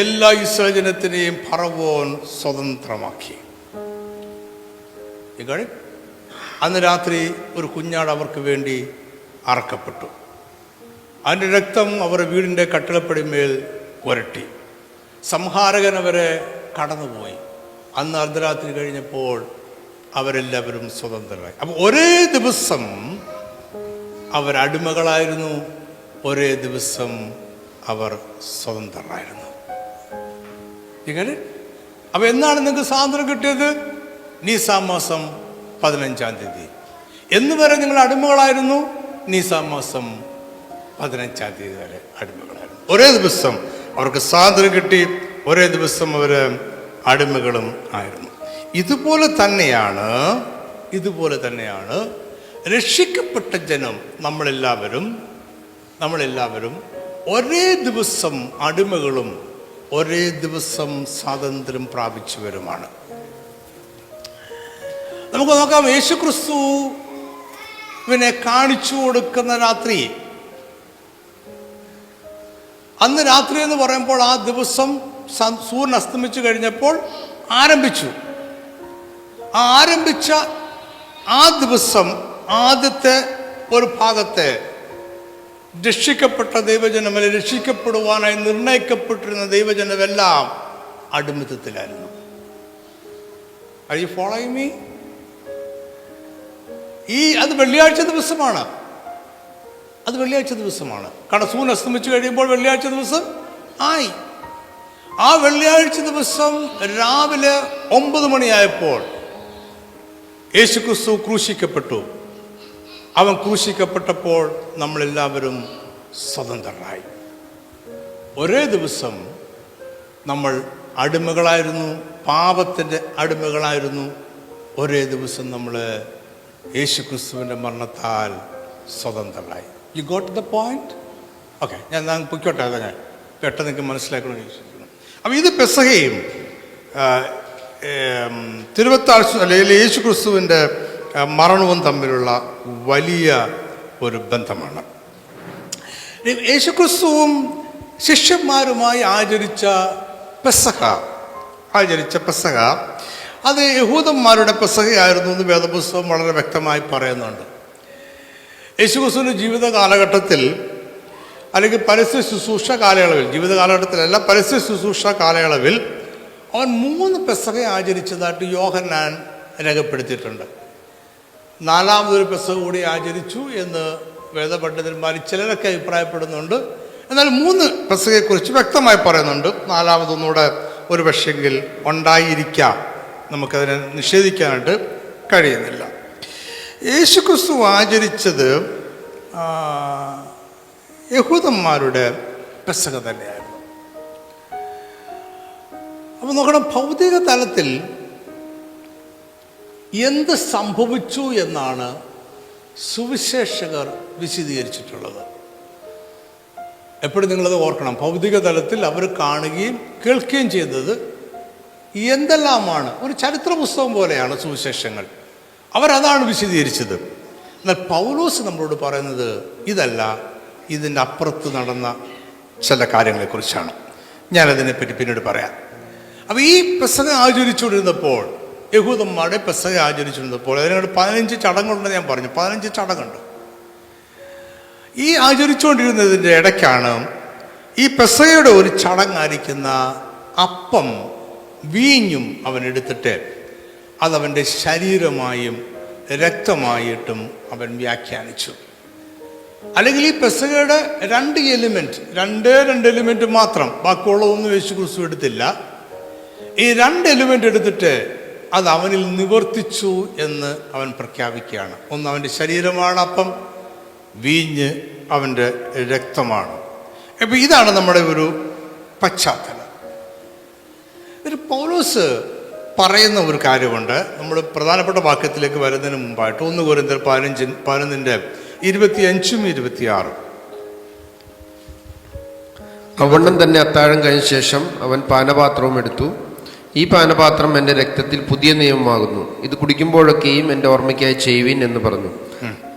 എല്ലാ ഇസ്രായേൽ ജനത്തിനെയും ഫറവോൻ സ്വതന്ത്രമാക്കി. അന്ന് രാത്രി ഒരു കുഞ്ഞാട് അവർക്ക് വേണ്ടി അറക്കപ്പെട്ടു. അതിൻ്റെ രക്തം അവരുടെ വീടിൻ്റെ കട്ടിളപ്പടിമേൽ പുരട്ടി. സംഹാരകൻ അവരെ കടന്നുപോയി. അന്ന് അർദ്ധരാത്രി കഴിഞ്ഞപ്പോൾ അവരെല്ലാവരും സ്വതന്ത്രരായി. അപ്പോൾ ഒരേ ദിവസം അവരടിമകളായിരുന്നു, ഒരേ ദിവസം അവർ സ്വതന്ത്രരായിരുന്നു. ഇങ്ങനെ അപ്പോൾ എന്നാണ് നിങ്ങൾക്ക് സ്വാതന്ത്ര്യം കിട്ടിയത്? നീസാം മാസം 15-ാം തീയതി. എന്ന് വരെ നിങ്ങൾ അടിമകളായിരുന്നു? നീസാം മാസം 15-ാം തീയതി വരെ അടിമകളായിരുന്നു. ഒരേ ദിവസം അവർക്ക് സ്വാതന്ത്ര്യം കിട്ടി, ഒരേ ദിവസം അവർ അടിമകളും ആയിരുന്നു. ഇതുപോലെ തന്നെയാണ് രക്ഷിക്കപ്പെട്ട ജനം നമ്മളെല്ലാവരും ഒരേ ദിവസം അടിമകളും ഒരേ ദിവസം സ്വാതന്ത്ര്യം പ്രാപിച്ചവരുമാണ്. നമുക്ക് നോക്കാം, യേശുക്രിസ്തുവിനെ കാണിച്ചു കൊടുക്കുന്ന രാത്രി, അന്ന് രാത്രി എന്ന് പറയുമ്പോൾ ആ ദിവസം സൂര്യൻ അസ്തമിച്ചു കഴിഞ്ഞപ്പോൾ ആരംഭിച്ച ആ ദിവസം ആദ്യത്തെ ഒരു ഭാഗത്തെ രക്ഷിക്കപ്പെട്ട ദൈവജനം, അല്ലെങ്കിൽ രക്ഷിക്കപ്പെടുവാനായി നിർണയിക്കപ്പെട്ടിരുന്ന ദൈവജനമെല്ലാം അടിമത്തത്തിലായിരുന്നു. Are you following me? അത് വെള്ളിയാഴ്ച ദിവസമാണ്. കാരണം സൂര്യൻ അസ്തമിച്ചു കഴിയുമ്പോൾ വെള്ളിയാഴ്ച ദിവസം ആയി. ആ വെള്ളിയാഴ്ച ദിവസം രാവിലെ 9 മണിയായപ്പോൾ യേശുക്രിസ്തു ക്രൂശിക്കപ്പെട്ടു. അവൻ ക്രൂശിക്കപ്പെട്ടപ്പോൾ നമ്മളെല്ലാവരും സ്വതന്ത്രരായി. ഒരേ ദിവസം നമ്മൾ അടിമകളായിരുന്നു, പാപത്തിൻ്റെ അടിമകളായിരുന്നു. ഒരേ ദിവസം നമ്മൾ യേശുക്രിസ്തുവിൻ്റെ മരണത്താൽ സ്വതന്ത്രരായി. You got the point? Okay, ഞാൻ പൊയ്ക്കോട്ടെ. ഞാൻ പെട്ടെന്ന് നിങ്ങൾക്ക് മനസ്സിലാക്കണമെന്ന് വിശ്വസിക്കുന്നു. അപ്പോൾ ഇത് പെസഹയും തിരുവത്താഴ് അല്ലെങ്കിൽ യേശുക്രിസ്തുവിൻ്റെ മരണവും തമ്മിലുള്ള വലിയ ഒരു ബന്ധമാണ്. യേശുക്രിസ്തുവും ശിഷ്യന്മാരുമായി ആചരിച്ച പെസഹ അത് യഹൂദന്മാരുടെ പെസഹയായിരുന്നു എന്ന് വേദപുസ്തകം വളരെ വ്യക്തമായി പറയുന്നുണ്ട്. യേശുക്രിസ്തുവിൻ്റെ ജീവിത കാലഘട്ടത്തിൽ അല്ലെങ്കിൽ പരസ്യ ശുശ്രൂഷ കാലയളവിൽ, ജീവിത കാലഘട്ടത്തിലല്ല, പരസ്യ ശുശ്രൂഷ കാലയളവിൽ അവൻ 3 പെസഹ ആചരിച്ചതായിട്ട് യോഹന്നാൻ രേഖപ്പെടുത്തിയിട്ടുണ്ട്. 4-മതൊരു പെസഹ കൂടി ആചരിച്ചു എന്ന് വേദപണ്ഡിതന്മാർ ചിലരൊക്കെ അഭിപ്രായപ്പെടുന്നുണ്ട്. എന്നാൽ 3 പെസഹയെക്കുറിച്ച് വ്യക്തമായി പറയുന്നുണ്ട്. 4മതൊന്നുകൂടെ ഒരു പക്ഷെങ്കിൽ ഉണ്ടായിരിക്കാം, നമുക്കതിനെ നിഷേധിക്കാനായിട്ട് കഴിയുന്നില്ല. യേശുക്രിസ്തു ആചരിച്ചത് യഹൂദന്മാരുടെ പെസഹ തന്നെയായിരുന്നു. അപ്പോൾ നോക്കണം, ഭൗതിക തലത്തിൽ എന്ത് സംഭവിച്ചു എന്നാണ് സുവിശേഷകർ വിശദീകരിച്ചിട്ടുള്ളത്. എപ്പോഴും നിങ്ങളത് ഓർക്കണം. ഭൗതിക തലത്തിൽ അവർ കാണുകയും കേൾക്കുകയും ചെയ്തത് എന്തെല്ലാമാണ്. ഒരു ചരിത്ര പുസ്തകം പോലെയാണ് സുവിശേഷങ്ങൾ. അവരതാണ് വിശദീകരിച്ചത്. എന്നാൽ പൗലോസ് നമ്മളോട് പറയുന്നത് ഇതല്ല, ഇതിൻ്റെ അപ്പുറത്ത് നടന്ന ചില കാര്യങ്ങളെക്കുറിച്ചാണ്. ഞാനതിനെപ്പറ്റി പിന്നീട് പറയാം. അപ്പോൾ ഈ പെസഹ ആചരിച്ചുകൊണ്ടിരുന്നപ്പോൾ, യഹൂദന്മാരുടെ പെസഹ ആചരിച്ചുകൊണ്ടിരുന്നപ്പോൾ അതിനോട് 15 ചടങ്ങുണ്ടെന്ന് ഞാൻ പറഞ്ഞു. 15 ചടങ്ങുണ്ട്. ഈ ആചരിച്ചുകൊണ്ടിരുന്നതിൻ്റെ ഇടയ്ക്കാണ് ഈ പെസഹയുടെ ഒരു ചടങ്ങായിരിക്കുന്ന അപ്പം വീഞ്ഞും അവൻ എടുത്തിട്ട് അതവൻ്റെ ശരീരമായും രക്തമായിട്ടും അവൻ വ്യാഖ്യാനിച്ചു. അല്ലെങ്കിൽ ഈ പെസഹയുടെ 2 എലിമെൻറ്റ് മാത്രം, ബാക്കിയുള്ളതൊന്നും യേശുക്രിസ്തു എടുത്തില്ല. ഈ 2 എലിമെൻ്റ് എടുത്തിട്ട് അത് അവനിൽ നിവർത്തിച്ചു എന്ന് അവൻ പ്രഖ്യാപിക്കുകയാണ്. ഒന്ന് അവൻ്റെ ശരീരമാണ് അപ്പം, വീഞ്ഞ് അവൻ്റെ രക്തമാണ്. അപ്പോൾ ഇതാണ് നമ്മുടെ ഒരു പശ്ചാത്തലം. ഒരു പൗലോസ് പറയുന്ന ഒരു കാര്യമുണ്ട്. നമ്മൾ പ്രധാനപ്പെട്ട വാക്യത്തിലേക്ക് വരുന്നതിന് മുമ്പായിട്ട് 1 കൊരിന്ത്യർ 15:25, 26. അവണ്ണം തന്നെ അത്താഴം കഴിഞ്ഞ ശേഷം അവൻ പാനപാത്രവും എടുത്തു. ഈ പാനപാത്രം എൻ്റെ രക്തത്തിൽ പുതിയ നിയമമാകുന്നു. ഇത് കുടിക്കുമ്പോഴൊക്കെയും എൻ്റെ ഓർമ്മയ്ക്കായി ചെയ്യുവിൻ എന്ന് പറഞ്ഞു.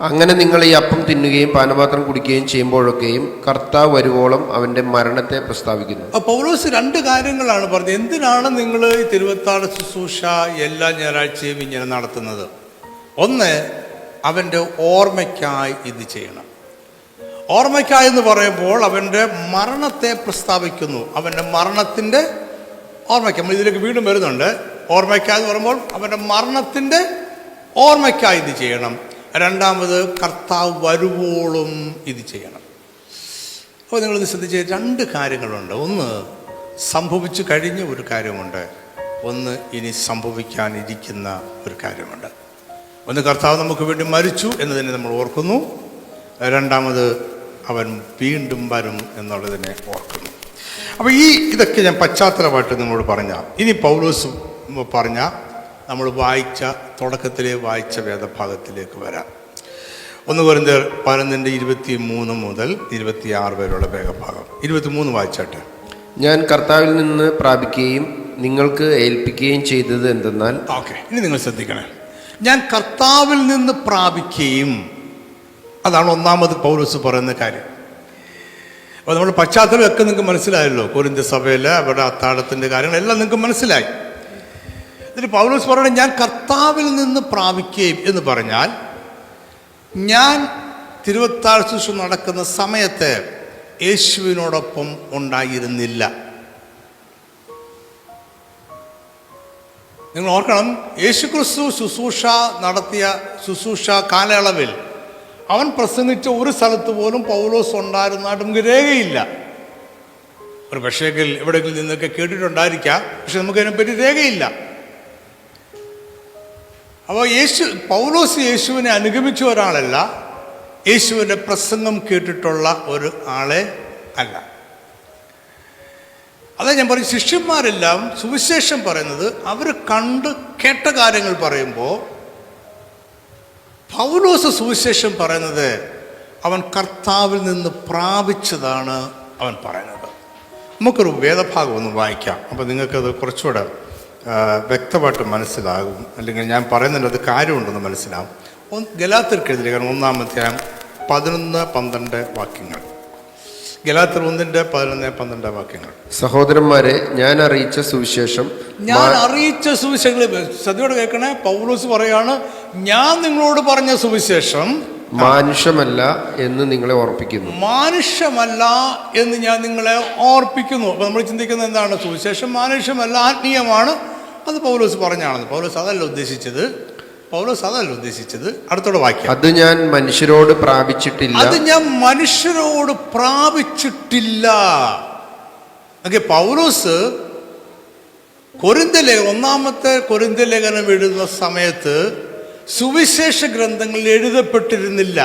അങ്ങനെ നിങ്ങൾ ഈ അപ്പം തിന്നുകയും പാനപാത്രം കുടിക്കുകയും ചെയ്യുമ്പോഴൊക്കെയും കർത്താവ് വരുവോളം അവൻ്റെ മരണത്തെ പ്രസ്താവിക്കുന്നു. പൗലോസ് 2 കാര്യങ്ങളാണ് പറഞ്ഞത്. എന്തിനാണ് നിങ്ങൾ ഈ തിരുവത്താഴ ശുശ്രൂഷ എല്ലാ ഞായറാഴ്ചയും ഇങ്ങനെ നടത്തുന്നത്? ഒന്ന്, അവൻ്റെ ഓർമ്മയ്ക്കായി ഇത് ചെയ്യണം. ഓർമ്മയ്ക്കായി എന്ന് പറയുമ്പോൾ അവൻ്റെ മരണത്തെ പ്രസ്താവിക്കുന്നു. അവൻ്റെ മരണത്തിൻ്റെ ഓർമ്മയ്ക്ക്, നമ്മൾ ഇതിലേക്ക് വീണ്ടും വരുന്നുണ്ട്. ഓർമ്മയ്ക്കായി എന്ന് പറയുമ്പോൾ അവൻ്റെ മരണത്തിൻ്റെ ഓർമ്മയ്ക്കായി ഇത് ചെയ്യണം. 2, കർത്താവ് വരുവോളും ഇത് ചെയ്യണം. അപ്പോൾ നിങ്ങളിത് ശ്രദ്ധിച്ച് 2 കാര്യങ്ങളുണ്ട്. ഒന്ന്, സംഭവിച്ചു കഴിഞ്ഞ ഒരു കാര്യമുണ്ട്. ഒന്ന്, ഇനി സംഭവിക്കാനിരിക്കുന്ന ഒരു കാര്യമുണ്ട്. ഒന്ന്, കർത്താവ് നമുക്ക് വേണ്ടി മരിച്ചു എന്നതിനെ നമ്മൾ ഓർക്കുന്നു. 2, അവൻ വീണ്ടും വരും എന്നുള്ളതിനെ ഓർക്കുന്നു. അപ്പോൾ ഇതൊക്കെ ഞാൻ പശ്ചാത്തലമായിട്ട് നിങ്ങളോട് പറഞ്ഞാൽ, ഇനി പൗലോസ് പറഞ്ഞ നമ്മൾ തുടക്കത്തിലെ വായിച്ച വേദഭാഗത്തിലേക്ക് വരാം. 1 കൊരിന്ത്യർ 15:23 മുതൽ 26 വരെയുള്ള വേദഭാഗം. 23 വായിച്ചാട്ടെ. ഞാൻ കർത്താവിൽ നിന്ന് പ്രാപിക്കുകയും നിങ്ങൾക്ക് ഏൽപ്പിക്കുകയും ചെയ്തത് എന്തെന്നാൽ. ഓക്കെ, ഇനി നിങ്ങൾ ശ്രദ്ധിക്കണേ. ഞാൻ കർത്താവിൽ നിന്ന് പ്രാപിക്കുകയും, അതാണ് 1 പൗലോസ് പറയുന്ന കാര്യം. അപ്പോൾ നമ്മുടെ പശ്ചാത്തലമൊക്കെ നിങ്ങൾക്ക് മനസ്സിലായല്ലോ. കൊരിന്ത്യ സഭയിൽ അവരുടെ അത്താഴത്തിൻ്റെ കാര്യങ്ങളെല്ലാം നിങ്ങൾക്ക് മനസ്സിലായി. എന്നിട്ട് പൗലോസ് പറയണേ, ഞാൻ കർത്താവിൽ നിന്ന് പ്രാപിക്കുകയും എന്ന് പറഞ്ഞാൽ, ഞാൻ തിരുവത്താഴ ശുശ്രൂഷ നടക്കുന്ന സമയത്ത് യേശുവിനോടൊപ്പം ഉണ്ടായിരുന്നില്ല. നിങ്ങൾ ഓർക്കണം, യേശുക്രിസ്തു ശുശ്രൂഷ കാലയളവിൽ അവൻ പ്രസംഗിച്ച ഒരു സ്ഥലത്ത് പോലും പൗലോസ് ഉണ്ടായിരുന്നതായിട്ട് നമുക്ക് രേഖയില്ല. ഒരു പക്ഷേങ്കിൽ എവിടെയെങ്കിലും നിന്നൊക്കെ കേട്ടിട്ടുണ്ടായിരിക്കാം, പക്ഷെ നമുക്കതിനെപ്പറ്റി രേഖയില്ല. അപ്പോൾ പൗലോസ് യേശുവിനെ അനുഗമിച്ച ഒരാളല്ല, യേശുവിൻ്റെ പ്രസംഗം കേട്ടിട്ടുള്ള ഒരു ആളെ അല്ല. അതാ ഞാൻ പറയും, ശിഷ്യന്മാരെല്ലാം സുവിശേഷം പറയുന്നത് അവർ കണ്ട് കേട്ട കാര്യങ്ങൾ പറയുമ്പോൾ, പൗലോസ് സുവിശേഷം പറയുന്നത് അവൻ കർത്താവിൽ നിന്ന് പ്രാപിച്ചതാണ് അവൻ പറയുന്നത്. നമുക്കൊരു വേദഭാഗം ഒന്ന് വായിക്കാം. അപ്പോൾ നിങ്ങൾക്കത് കുറച്ചുകൂടെ വ്യക്തമായിട്ട് മനസ്സിലാകും, അല്ലെങ്കിൽ ഞാൻ പറയുന്നതിൻ്റെ അത് കാര്യമുണ്ടെന്ന് മനസ്സിലാവും. ഗലാത്യർക്ക് എഴുതിയ 1 അധ്യായം 11-12 വാക്യങ്ങൾ. ഗലാത്യർ 1:11-12 വാക്യങ്ങൾ. സഹോദരന്മാരെ, ഞാൻ അറിയിച്ച സുവിശേഷം ശ്രദ്ധയോടെ കേൾക്കണേ. പൗലോസ് പറയാണ്, ഞാൻ നിങ്ങളോട് പറഞ്ഞ സുവിശേഷം മാനുഷമല്ല എന്ന് നിങ്ങളെ ഓർപ്പിക്കുന്നു. മാനുഷമല്ല എന്ന് ഞാൻ നിങ്ങളെ ഓർപ്പിക്കുന്നു. അപ്പോൾ നമ്മൾ ചിന്തിക്കുന്നത് എന്താണ്? സുവിശേഷം മാനുഷമല്ല, ആത്മീയമാണ്. അത് പൗലോസ് പറഞ്ഞാണെന്ന്. പൗലോസ് അതല്ല ഉദ്ദേശിച്ചത്. പൗലോസ് അതല്ല ഉദ്ദേശിച്ചത്. അടുത്തോടെ വാക്യം. അത് ഞാൻ മനുഷ്യരോട് പ്രാപിച്ചിട്ടില്ല. അത് ഞാൻ മനുഷ്യരോട് പ്രാപിച്ചിട്ടില്ല. പൗലോസ് ഒന്നാമത്തെ കൊരിന്ത്യ ലേഖനം എഴുതുന്ന സമയത്ത് സുവിശേഷ ഗ്രന്ഥങ്ങളിൽ എഴുതപ്പെട്ടിരുന്നില്ല.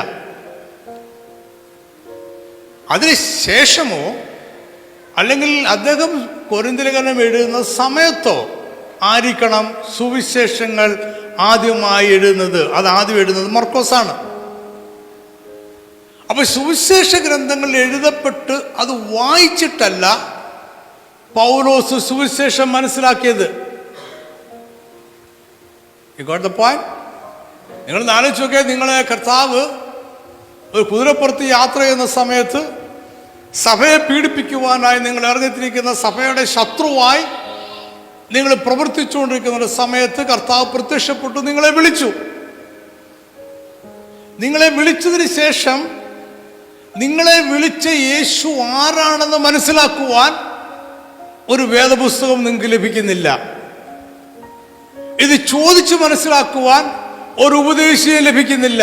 അതിന് ശേഷമോ അല്ലെങ്കിൽ അദ്ദേഹം കൊരിന്ത്യ ലേഖനം എഴുതുന്ന സമയത്തോ ആയിരിക്കണം സുവിശേഷങ്ങൾ ആദ്യമായി എഴുതുന്നത്. അത് ആദ്യം എഴുതുന്നത് മർക്കോസാണ്. അപ്പൊ സുവിശേഷ ഗ്രന്ഥങ്ങളിൽ എഴുതപ്പെട്ട് അത് വായിച്ചിട്ടല്ല പൗലോസ് സുവിശേഷം മനസ്സിലാക്കിയത്. നിങ്ങൾ ആലോചിച്ച് നോക്കിയാൽ, നിങ്ങളെ കർത്താവ് ഒരു കുതിരപ്പുറത്ത് യാത്ര ചെയ്യുന്ന സമയത്ത് സഭയെ പീഡിപ്പിക്കുവാനായി നിങ്ങൾ ഇറങ്ങിത്തിരിക്കുന്ന സഭയുടെ ശത്രുവായി നിങ്ങൾ പ്രവർത്തിച്ചുകൊണ്ടിരിക്കുന്ന ഒരു സമയത്ത് കർത്താവ് പ്രത്യക്ഷപ്പെട്ടു, നിങ്ങളെ വിളിച്ചു. നിങ്ങളെ വിളിച്ചതിന് ശേഷം നിങ്ങളെ വിളിച്ച യേശു ആരാണെന്ന് മനസ്സിലാക്കുവാൻ ഒരു വേദപുസ്തകം നിങ്ങൾക്ക് ലഭിക്കുന്നില്ല. ഇത് ചോദിച്ച് മനസ്സിലാക്കുവാൻ ഒരു ഉപദേശിയെ ലഭിക്കുന്നില്ല.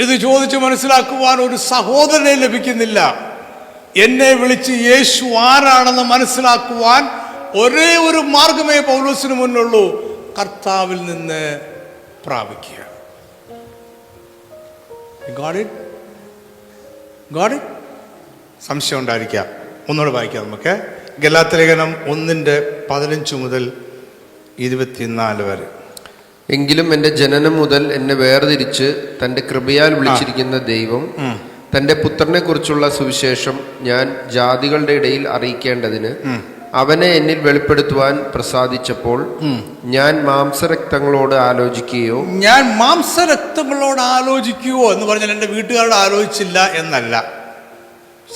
ഇത് ചോദിച്ച് മനസ്സിലാക്കുവാൻ ഒരു സഹോദരനെ ലഭിക്കുന്നില്ല. എന്നെ വിളിച്ച് യേശു ആരാണെന്ന് മനസ്സിലാക്കുവാൻ ഒരേ ഒരു മാർഗമേ പൗലോസിന് മുന്നുള്ളൂ, കർത്താവിൽ നിന്ന് പ്രാപിക്കുക. സംശയം ഉണ്ടായിരിക്കാം. ഒന്നുകൂടെ വായിക്കാം നമുക്ക്. ഗലാത്യ ലേഖനം 1:15 മുതൽ 24 വരെ. എങ്കിലും എൻ്റെ ജനനം മുതൽ എന്നെ വേർതിരിച്ച് തൻ്റെ കൃപയാൽ വിളിച്ചിരിക്കുന്ന ദൈവം തൻ്റെ പുത്രനെ കുറിച്ചുള്ള സുവിശേഷം ഞാൻ ജാതികളുടെ ഇടയിൽ അറിയിക്കേണ്ടതിന് അവനെ എന്നിൽ വെളിപ്പെടുത്തുവാൻ പ്രസാദിച്ചപ്പോൾ ഞാൻ മാംസരക്തങ്ങളോട് ആലോചിക്കുകയോ എന്ന് പറഞ്ഞാൽ എൻ്റെ വീട്ടുകാരോട് ആലോചിച്ചില്ല എന്നല്ല.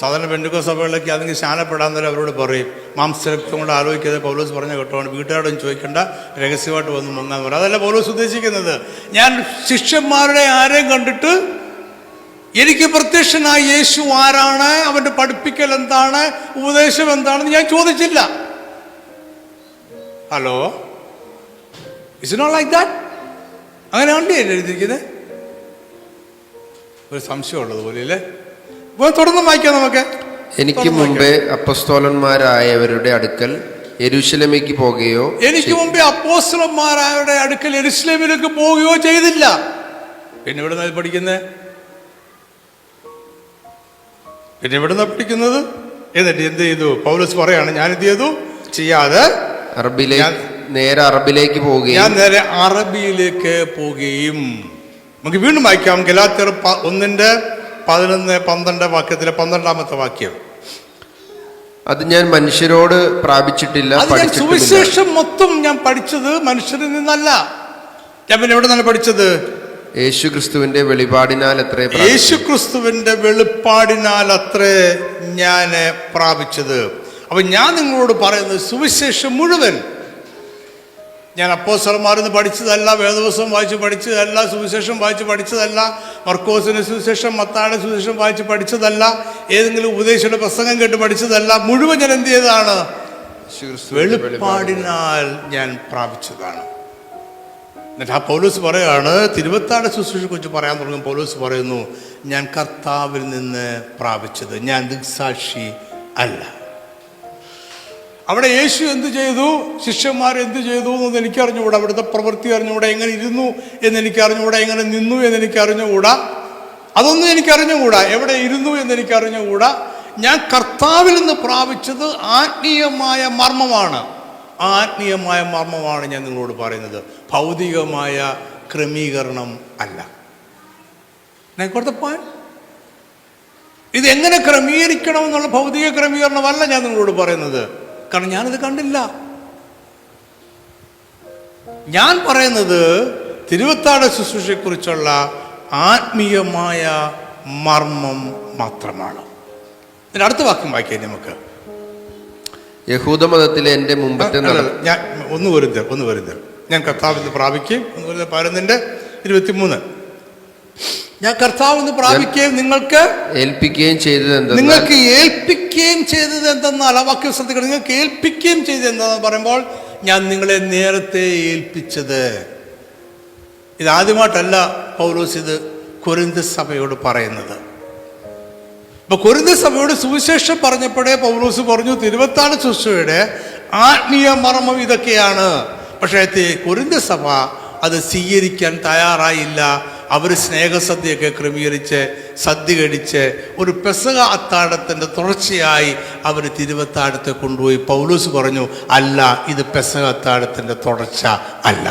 സാധാരണ പെന്തിക്കോസ്ത് സഭകളിലൊക്കെ അതെങ്കിൽ സ്നാനപ്പെടാന്നേരം അവരോട് പറയും, മാംസരക്തം കൊണ്ട് ആലോചിക്കാതെ പൗലോസ് പറഞ്ഞ കേട്ടോണ്ട് വീട്ടുകാരോടൊന്നും ചോദിക്കേണ്ട, രഹസ്യമായിട്ട് വന്ന് മുങ്ങാന്ന് പറയും. അതല്ല പൗലോസ് ഉദ്ദേശിക്കുന്നത്. ഞാൻ ശിഷ്യന്മാരുടെ ആരെയും കണ്ടിട്ട് എനിക്ക് പ്രത്യക്ഷനായ യേശു ആരാണ്, അവന്റെ പഠിപ്പിക്കൽ എന്താണ്, ഉപദേശം എന്താണെന്ന് ഞാൻ ചോദിച്ചില്ല. Hello, it's not like that. അങ്ങനെ കണ്ടേ എഴുതിയിരിക്കുന്നത്. ഒരു സംശയമുള്ളത് പോലെ അല്ലേ. തുടർന്ന് വായിക്കാം നമുക്ക്. എനിക്ക് മുമ്പേ അപ്പസ്തോലന്മാരായവരുടെ അടുക്കൽ യെരൂശലേമിലേക്ക് പോകുകയോ ചെയ്തില്ല. പിന്നെ ഇവിടെ പഠിക്കുന്നത് എന്നിട്ട് എന്ത് ചെയ്തു? പൗലോസ് പറയാണ്, ഞാൻ എന്ത് ചെയ്തു? ചെയ്യാതെ നേരെ അറബിലേക്ക് പോവുകയും. നമുക്ക് വീണ്ടും വായിക്കാം. ഗലാത്യർ 1:11-12 വാക്യത്തിലെ 12ാമത്തെ വാക്യം. അത് ഞാൻ മനുഷ്യരോട് പ്രാപിച്ചിട്ടില്ല. സുവിശേഷം മൊത്തം ഞാൻ പഠിച്ചത് മനുഷ്യരിൽ നിന്നല്ല. ഞാൻ പിന്നെ എവിടെ നിന്നാണ് പഠിച്ചത്? യേശുക്രിസ്തുവിന്റെ വെളിപാടിനാൽ അത്രേ ഞാൻ പ്രാപിച്ചത്. അപ്പൊ ഞാൻ നിങ്ങളോട് പറയുന്നത് സുവിശേഷം മുഴുവൻ ഞാൻ അപ്പോസ്തലന്മാരിൽ നിന്ന് പഠിച്ചതല്ല, വേദപുസ്തകം വായിച്ച് പഠിച്ചതല്ല, സുവിശേഷം വായിച്ച് പഠിച്ചതല്ല, മർക്കോസിന്റെ സുവിശേഷം, മത്തായിയുടെ സുവിശേഷം വായിച്ച് പഠിച്ചതല്ല, ഏതെങ്കിലും ഉപദേശിയുടെ പ്രസംഗം കേട്ട് പഠിച്ചതല്ല. മുഴുവൻ ഞാൻ എന്ത് ചെയ്തതാണ്? വെളിപ്പാടിനാൽ ഞാൻ പ്രാപിച്ചതാണ്. എന്നിട്ട് ആ പൗലോസ് പറയാണ്, തിരുവത്താഴ ശുശ്രൂഷയെ കുറിച്ച് പറയാൻ തുടങ്ങും. പൗലോസ് പറയുന്നു, ഞാൻ കർത്താവിൽ നിന്ന് പ്രാപിച്ചത്, ഞാൻ ദിക്സാക്ഷി അല്ല. അവിടെ യേശു എന്ത് ചെയ്തു, ശിഷ്യന്മാർ എന്ത് ചെയ്തു എന്ന് എനിക്കറിഞ്ഞുകൂടാ. അവിടുത്തെ പ്രവൃത്തി അറിഞ്ഞുകൂടാ, എങ്ങനെ ഇരുന്നു എന്നെനിക്ക് അറിഞ്ഞുകൂടാ, എങ്ങനെ നിന്നു എന്നെനിക്ക് അറിഞ്ഞുകൂടാ, അതൊന്നും എനിക്കറിഞ്ഞുകൂടാ. എവിടെ ഇരുന്നു എന്നെനിക്ക് അറിഞ്ഞുകൂടാ. ഞാൻ കർത്താവിൽ നിന്ന് പ്രാപിച്ചത് ആത്മീയമായ മർമ്മമാണ്. ആത്മീയമായ മർമ്മമാണ് ഞാൻ നിങ്ങളോട് പറയുന്നത്, ഭൗതികമായ ക്രമീകരണം അല്ല. ഇത് എങ്ങനെ ക്രമീകരിക്കണം എന്നുള്ള ഭൗതിക ക്രമീകരണമല്ല ഞാൻ നിങ്ങളോട് പറയുന്നത്. കാരണം ഞാനിത് കണ്ടില്ല. ഞാൻ പറയുന്നത് തിരുവത്താഴ ശുശ്രൂഷയെക്കുറിച്ചുള്ള ആത്മീയമായ മർമ്മം മാത്രമാണ്. അടുത്ത വാക്യം വായിക്കാം നമുക്ക്. യഹൂദമതത്തിലെ എൻ്റെ മുമ്പത്തെ ഞാൻ ഒന്ന് വരുന്നത് ഞാൻ കർത്താവിന് പ്രാപിക്കുകയും 11:23 ഞാൻ കർത്താവിന് പ്രാപിക്കുകയും നിങ്ങൾക്ക് ഏൽപ്പിക്കുകയും ചെയ്തത് എന്തെന്നാൽ ആ വാക്യം ശ്രദ്ധിക്കണം. നിങ്ങൾക്ക് ഏൽപ്പിക്കുകയും ചെയ്തത് എന്താണെന്ന് പറയുമ്പോൾ ഞാൻ നിങ്ങളെ നേരത്തെ ഏൽപ്പിച്ചത്. ഇതാദ്യമായിട്ടല്ല പൗലോസ് ഇത് കൊരിന്ത് സഭയോട് പറയുന്നത്. ഇപ്പൊ കൊരിന്ത് സഭയോട് സുവിശേഷം പറഞ്ഞപ്പോഴേ പൗലോസ് പറഞ്ഞു തിരുവത്താഴ ശുശ്രൂഷയുടെ ആത്മീയ മർമ്മം ഇതൊക്കെയാണ്. പക്ഷേ കൊരിന്ത് സഭ അത് സ്വീകരിക്കാൻ തയ്യാറായില്ല. അവർ സ്നേഹസദ്യയൊക്കെ ക്രമീകരിച്ച് സദ്യ കഴിച്ച് ഒരു പെസഹ അത്താഴത്തിൻ്റെ തുടർച്ചയായി അവർ തിരുവത്താഴത്തെ കൊണ്ടുപോയി. പൗലോസ് പറഞ്ഞു, അല്ല, ഇത് പെസഹ അത്താഴത്തിൻ്റെ തുടർച്ച അല്ല.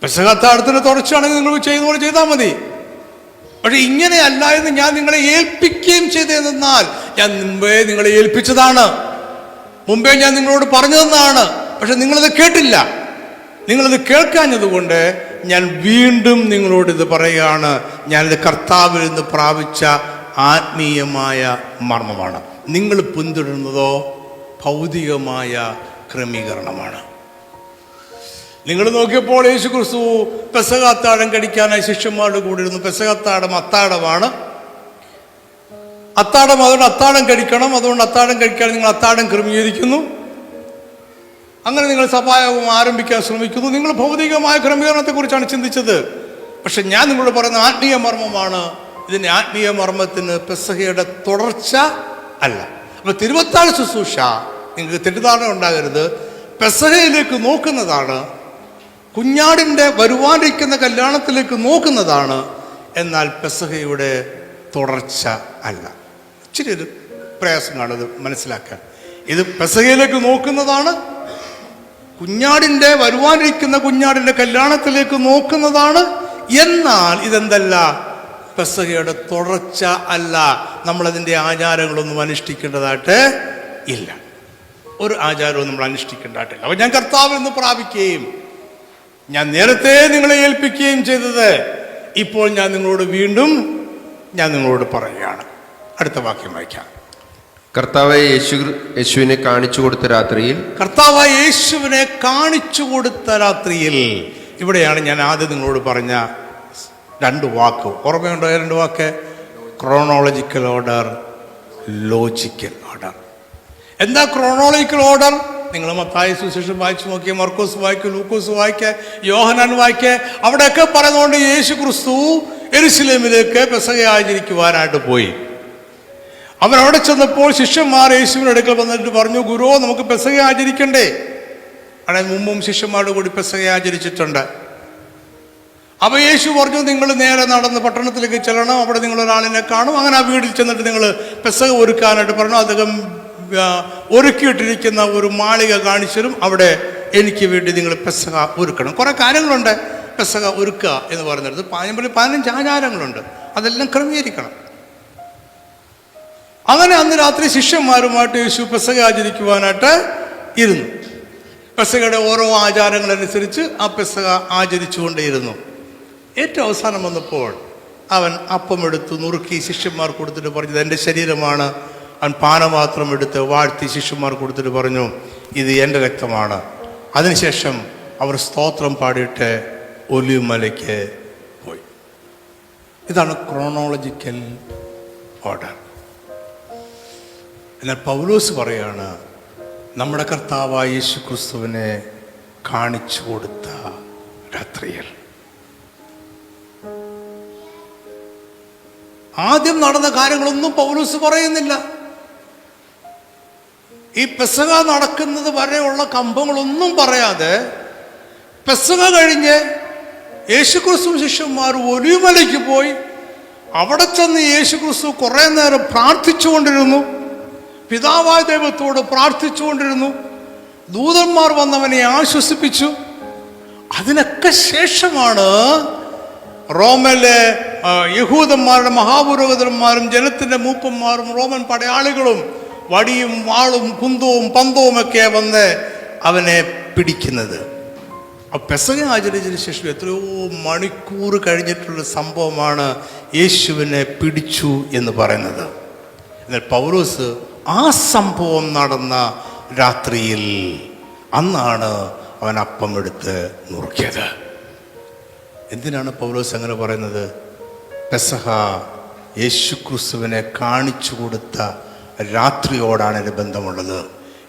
പെസഹ അത്താഴത്തിൻ്റെ തുടർച്ചയാണെങ്കിൽ നിങ്ങൾ ചെയ്യുന്ന പോലെ ചെയ്താൽ മതി. പക്ഷെ ഇങ്ങനെയല്ല എന്ന് ഞാൻ നിങ്ങളെ ഏൽപ്പിക്കുകയും ചെയ്തതെന്നാൽ ഞാൻ മുമ്പേ നിങ്ങളെ ഏൽപ്പിച്ചതാണ്, മുമ്പേ ഞാൻ നിങ്ങളോട് പറഞ്ഞു തന്നതാണ്. പക്ഷെ നിങ്ങളത് കേട്ടില്ല. നിങ്ങളത് കേൾക്കാഞ്ഞതുകൊണ്ട് ഞാൻ വീണ്ടും നിങ്ങളോടിത് പറയുകയാണ്. ഞാനിത് കർത്താവിൽ നിന്ന് പ്രാപിച്ച ആത്മീയമായ മർമ്മമാണ്. നിങ്ങൾ പിന്തുടരുന്നതോ ഭൗതികമായ ക്രമീകരണമാണ്. നിങ്ങൾ നോക്കിയപ്പോൾ യേശു ക്രിസ്തു പെസഹ അത്താഴം കഴിക്കാനായി ശിഷ്യന്മാരുടെ കൂടെ ഇരുന്നു. പെസഹ അത്താഴം അത്താഴമാണ്. അതുകൊണ്ട് അത്താഴം കഴിക്കണം. അതുകൊണ്ട് അത്താഴം കഴിക്കാൻ നിങ്ങൾ അത്താഴം ക്രമീകരിക്കുന്നു. അങ്ങനെ നിങ്ങൾ സഭായോഗം ആരംഭിക്കാൻ ശ്രമിക്കുന്നു. നിങ്ങൾ ഭൗതികമായ ക്രമീകരണത്തെക്കുറിച്ചാണ് ചിന്തിച്ചത്. പക്ഷെ ഞാൻ നിങ്ങളോട് പറയുന്ന ആത്മീയ മർമ്മമാണ്. ഇതിൻ്റെ ആത്മീയ മർമ്മത്തിന് പെസഹയുടെ തുടർച്ച അല്ല. അപ്പൊ തിരുവത്താഴ ശുശ്രൂഷ നിങ്ങൾക്ക് തെറ്റിദ്ധാരണ ഉണ്ടാകരുത്. പെസഹയിലേക്ക് നോക്കുന്നതാണ്, കുഞ്ഞാടിൻ്റെ വരുവാനിരിക്കുന്ന കല്യാണത്തിലേക്ക് നോക്കുന്നതാണ്. എന്നാൽ പെസഹയുടെ തുടർച്ച അല്ല. ഇച്ചിരി ഒരു പ്രയാസം കാണുന്നത് മനസ്സിലാക്കാൻ. ഇത് പെസഹയിലേക്ക് നോക്കുന്നതാണ്, കുഞ്ഞാടിൻ്റെ വരുവാനിരിക്കുന്ന കുഞ്ഞാടിൻ്റെ കല്യാണത്തിലേക്ക് നോക്കുന്നതാണ്. എന്നാൽ ഇതെന്തല്ല, പെസഹയുടെ തുടർച്ച അല്ല. നമ്മളതിൻ്റെ ആചാരങ്ങളൊന്നും അനുഷ്ഠിക്കേണ്ടതായിട്ട് ഇല്ല. ഒരു ആചാരവും നമ്മൾ അനുഷ്ഠിക്കേണ്ടതായിട്ടില്ല. അപ്പോൾ ഞാൻ കർത്താവിൽ നിന്ന് പ്രാപിക്കുകയും ഞാൻ നേരത്തെ നിങ്ങളെ ഏൽപ്പിക്കുകയും ചെയ്തത് ഇപ്പോൾ ഞാൻ നിങ്ങളോട് പറയുകയാണ്. അടുത്ത വാക്യം വായിക്കാം. കർത്താവായ യേശുവിനെ കാണിച്ചു കൊടുത്ത രാത്രിയിൽ ഇവിടെയാണ് ഞാൻ ആദ്യം നിങ്ങളോട് പറഞ്ഞ രണ്ട് വാക്ക് ഓർമ്മയുണ്ടോ? രണ്ട് വാക്ക്: ക്രോണോളജിക്കൽ ഓർഡർ, ലോജിക്കൽ ഓർഡർ. എന്താ ക്രോണോളജിക്കൽ ഓർഡർ? നിങ്ങൾ മത്തായി സുവിശേഷം വായിച്ചു നോക്കിയ, മർക്കോസ് വായിക്കുക, ലൂക്കോസ് വായിക്കുക, യോഹന്നാൻ വായിക്കുക. അവിടെയൊക്കെ പറയുന്നതുകൊണ്ട് യേശു ക്രിസ്തു യെരുശലേമിലേക്ക് പെസഹ ആചരിക്കുവാനായിട്ട് പോയി. അവരവിടെ ചെന്നപ്പോൾ ശിഷ്യന്മാർ യേശുവിൻ്റെ അടുക്കൽ വന്നിട്ട് പറഞ്ഞു, ഗുരു, നമുക്ക് പെസഹ ആചരിക്കണ്ടേ? അതായത് മുമ്പും ശിഷ്യന്മാരുടെ കൂടി പെസഹ ആചരിച്ചിട്ടുണ്ട്. അപ്പോൾ യേശു പറഞ്ഞു, നിങ്ങൾ നേരെ നടന്ന് പട്ടണത്തിലേക്ക് ചെല്ലണം, അവിടെ നിങ്ങൾ ഒരാളിനെ കാണും. അങ്ങനെ ആ വീട്ടിൽ ചെന്നിട്ട് നിങ്ങൾ പെസഹ ഒരുക്കാനായിട്ട് പറഞ്ഞു. അദ്ദേഹം ഒരുക്കിയിട്ടിരിക്കുന്ന ഒരു മാളിക കാണിച്ചരും, അവിടെ എനിക്ക് വേണ്ടി നിങ്ങൾ പെസഹ ഒരുക്കണം. കുറേ കാര്യങ്ങളുണ്ട് പെസഹ ഒരുക്കുക എന്ന് പറയുന്നത്. 15 ആചാരങ്ങളുണ്ട്, അതെല്ലാം ക്രമീകരിക്കണം. അങ്ങനെ അന്ന് രാത്രി ശിഷ്യന്മാരുമായിട്ട് യേശു പെസഹ ആചരിക്കുവാനായിട്ട് ഇരുന്നു. പെസഹയുടെ ഓരോ ആചാരങ്ങളനുസരിച്ച് ആ പെസഹ ആചരിച്ചുകൊണ്ടേയിരുന്നു. ഏറ്റവും അവസാനം വന്നപ്പോൾ അവൻ അപ്പമെടുത്തു നുറുക്കി ശിഷ്യന്മാർ കൊടുത്തിട്ട് പറഞ്ഞത് എൻ്റെ ശരീരമാണ്. അവൻ പാനപാത്രം എടുത്ത് വാഴ്ത്തി ശിഷ്യന്മാർ കൊടുത്തിട്ട് പറഞ്ഞു, ഇത് എൻ്റെ രക്തമാണ്. അതിനുശേഷം അവർ സ്തോത്രം പാടിയിട്ട് ഒലിവ് മലയ്ക്ക് പോയി. ഇതാണ് ക്രോണോളജിക്കൽ ഓർഡർ. എന്നാൽ പൗലോസ് പറയാണ്, നമ്മുടെ കർത്താവായ യേശു ക്രിസ്തുവിനെ കാണിച്ചു കൊടുത്ത രാത്രിയിൽ ആദ്യം നടന്ന കാര്യങ്ങളൊന്നും പൗലോസ് പറയുന്നില്ല. ഈ പെസഹ നടക്കുന്നത് വരെയുള്ള കമ്പങ്ങളൊന്നും പറയാതെ പെസഹ കഴിഞ്ഞ് യേശുക്രിസ്തു ശിഷ്യന്മാർ ഒലിവുമലയ്ക്ക് പോയി. അവിടെ ചെന്ന് യേശുക്രിസ്തു കുറേ നേരം പ്രാർത്ഥിച്ചുകൊണ്ടിരുന്നു, പിതാവായ ദൈവത്തോട് പ്രാർത്ഥിച്ചുകൊണ്ടിരുന്നു. ദൂതന്മാർ വന്നവനെ ആശ്വസിപ്പിച്ചു. അതിനൊക്കെ ശേഷമാണ് റോമിലെ യഹൂദന്മാരുടെ മഹാപുരോഹിതന്മാരും ജനത്തിൻ്റെ മൂപ്പന്മാരും റോമൻ പടയാളികളും വടിയും വാളും കുന്തവും പന്തവും ഒക്കെ വന്ന് അവനെ പിടിക്കുന്നത്. പെസഹ ആചരിച്ചതിന് ശേഷം എത്രയോ മണിക്കൂർ കഴിഞ്ഞിട്ടുള്ള സംഭവമാണ് യേശുവിനെ പിടിച്ചു എന്ന് പറയുന്നത്. എന്നാൽ പൗലോസ് ആ സംഭവം നടന്ന രാത്രിയിൽ അന്നാണ് അവൻ അപ്പം എടുത്ത് നുറുക്കിയത്. എന്തിനാണ് പൗലോസ് അങ്ങനെ പറയുന്നത്? പെസഹ യേശു ക്രിസ്തുവിനെ കാണിച്ചു കൊടുത്ത രാത്രിയോടാണ് ഒരു ബന്ധമുള്ളത്.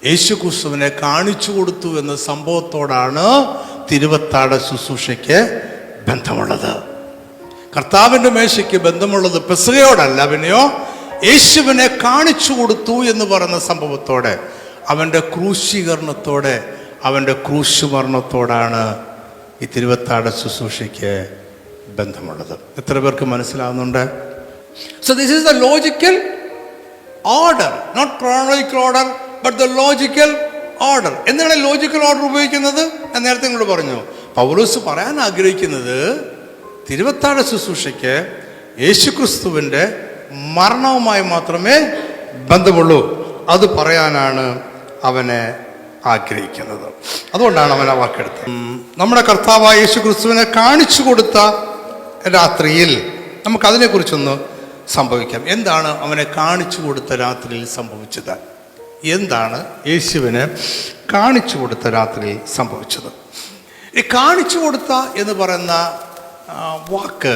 യേശു ക്രിസ്തുവിനെ കാണിച്ചു കൊടുത്തു എന്ന സംഭവത്തോടാണ് തിരുവത്താഴ ശുശ്രൂഷയ്ക്ക് ബന്ധമുള്ളത്. കർത്താവിൻ്റെ മേശയ്ക്ക് ബന്ധമുള്ളത് പെസഹയോടല്ല, പിന്നെയോ യേശുവിനെ കാണിച്ചു കൊടുത്തു എന്ന് പറയുന്ന സംഭവത്തോടെ, അവൻ്റെ ക്രൂശീകരണത്തോടെ, അവൻ്റെ ക്രൂശുമരണത്തോടാണ് ഈ തിരുവത്താഴ ശുശ്രൂഷയ്ക്ക് ബന്ധമുള്ളത്. എത്ര പേർക്ക് മനസ്സിലാവുന്നുണ്ട്? So this is the logical order, not chronological order, but the logical order. എന്താണ് ലോജിക്കൽ ഓർഡർ ഉപയോഗിക്കുന്നത്? ഞാൻ നേരത്തെ നിങ്ങളോട് പറഞ്ഞു. പൗലോസ് പറയാൻ ആഗ്രഹിക്കുന്നത് തിരുവത്താഴ ശുശ്രൂഷയ്ക്ക് യേശുക്രിസ്തുവിൻ്റെ മരണവുമായി മാത്രമേ ബന്ധമുള്ളൂ. അത് പറയാനാണ് അവനെ ആഗ്രഹിക്കുന്നത്. അതുകൊണ്ടാണ് അവൻ ആ വാക്കെടുത്തത്. നമ്മുടെ കർത്താവായ യേശുക്രിസ്തുവിനെ കാണിച്ചു കൊടുത്ത രാത്രിയിൽ നമുക്കതിനെക്കുറിച്ചൊന്ന് സംഭവിക്കാം. എന്താണ് അവനെ കാണിച്ചു കൊടുത്ത രാത്രിയിൽ സംഭവിച്ചത്? എന്താണ് യേശുവിന് കാണിച്ചു കൊടുത്ത രാത്രിയിൽ സംഭവിച്ചത്? ഈ കാണിച്ചു കൊടുത്ത എന്ന് പറയുന്ന വാക്ക്,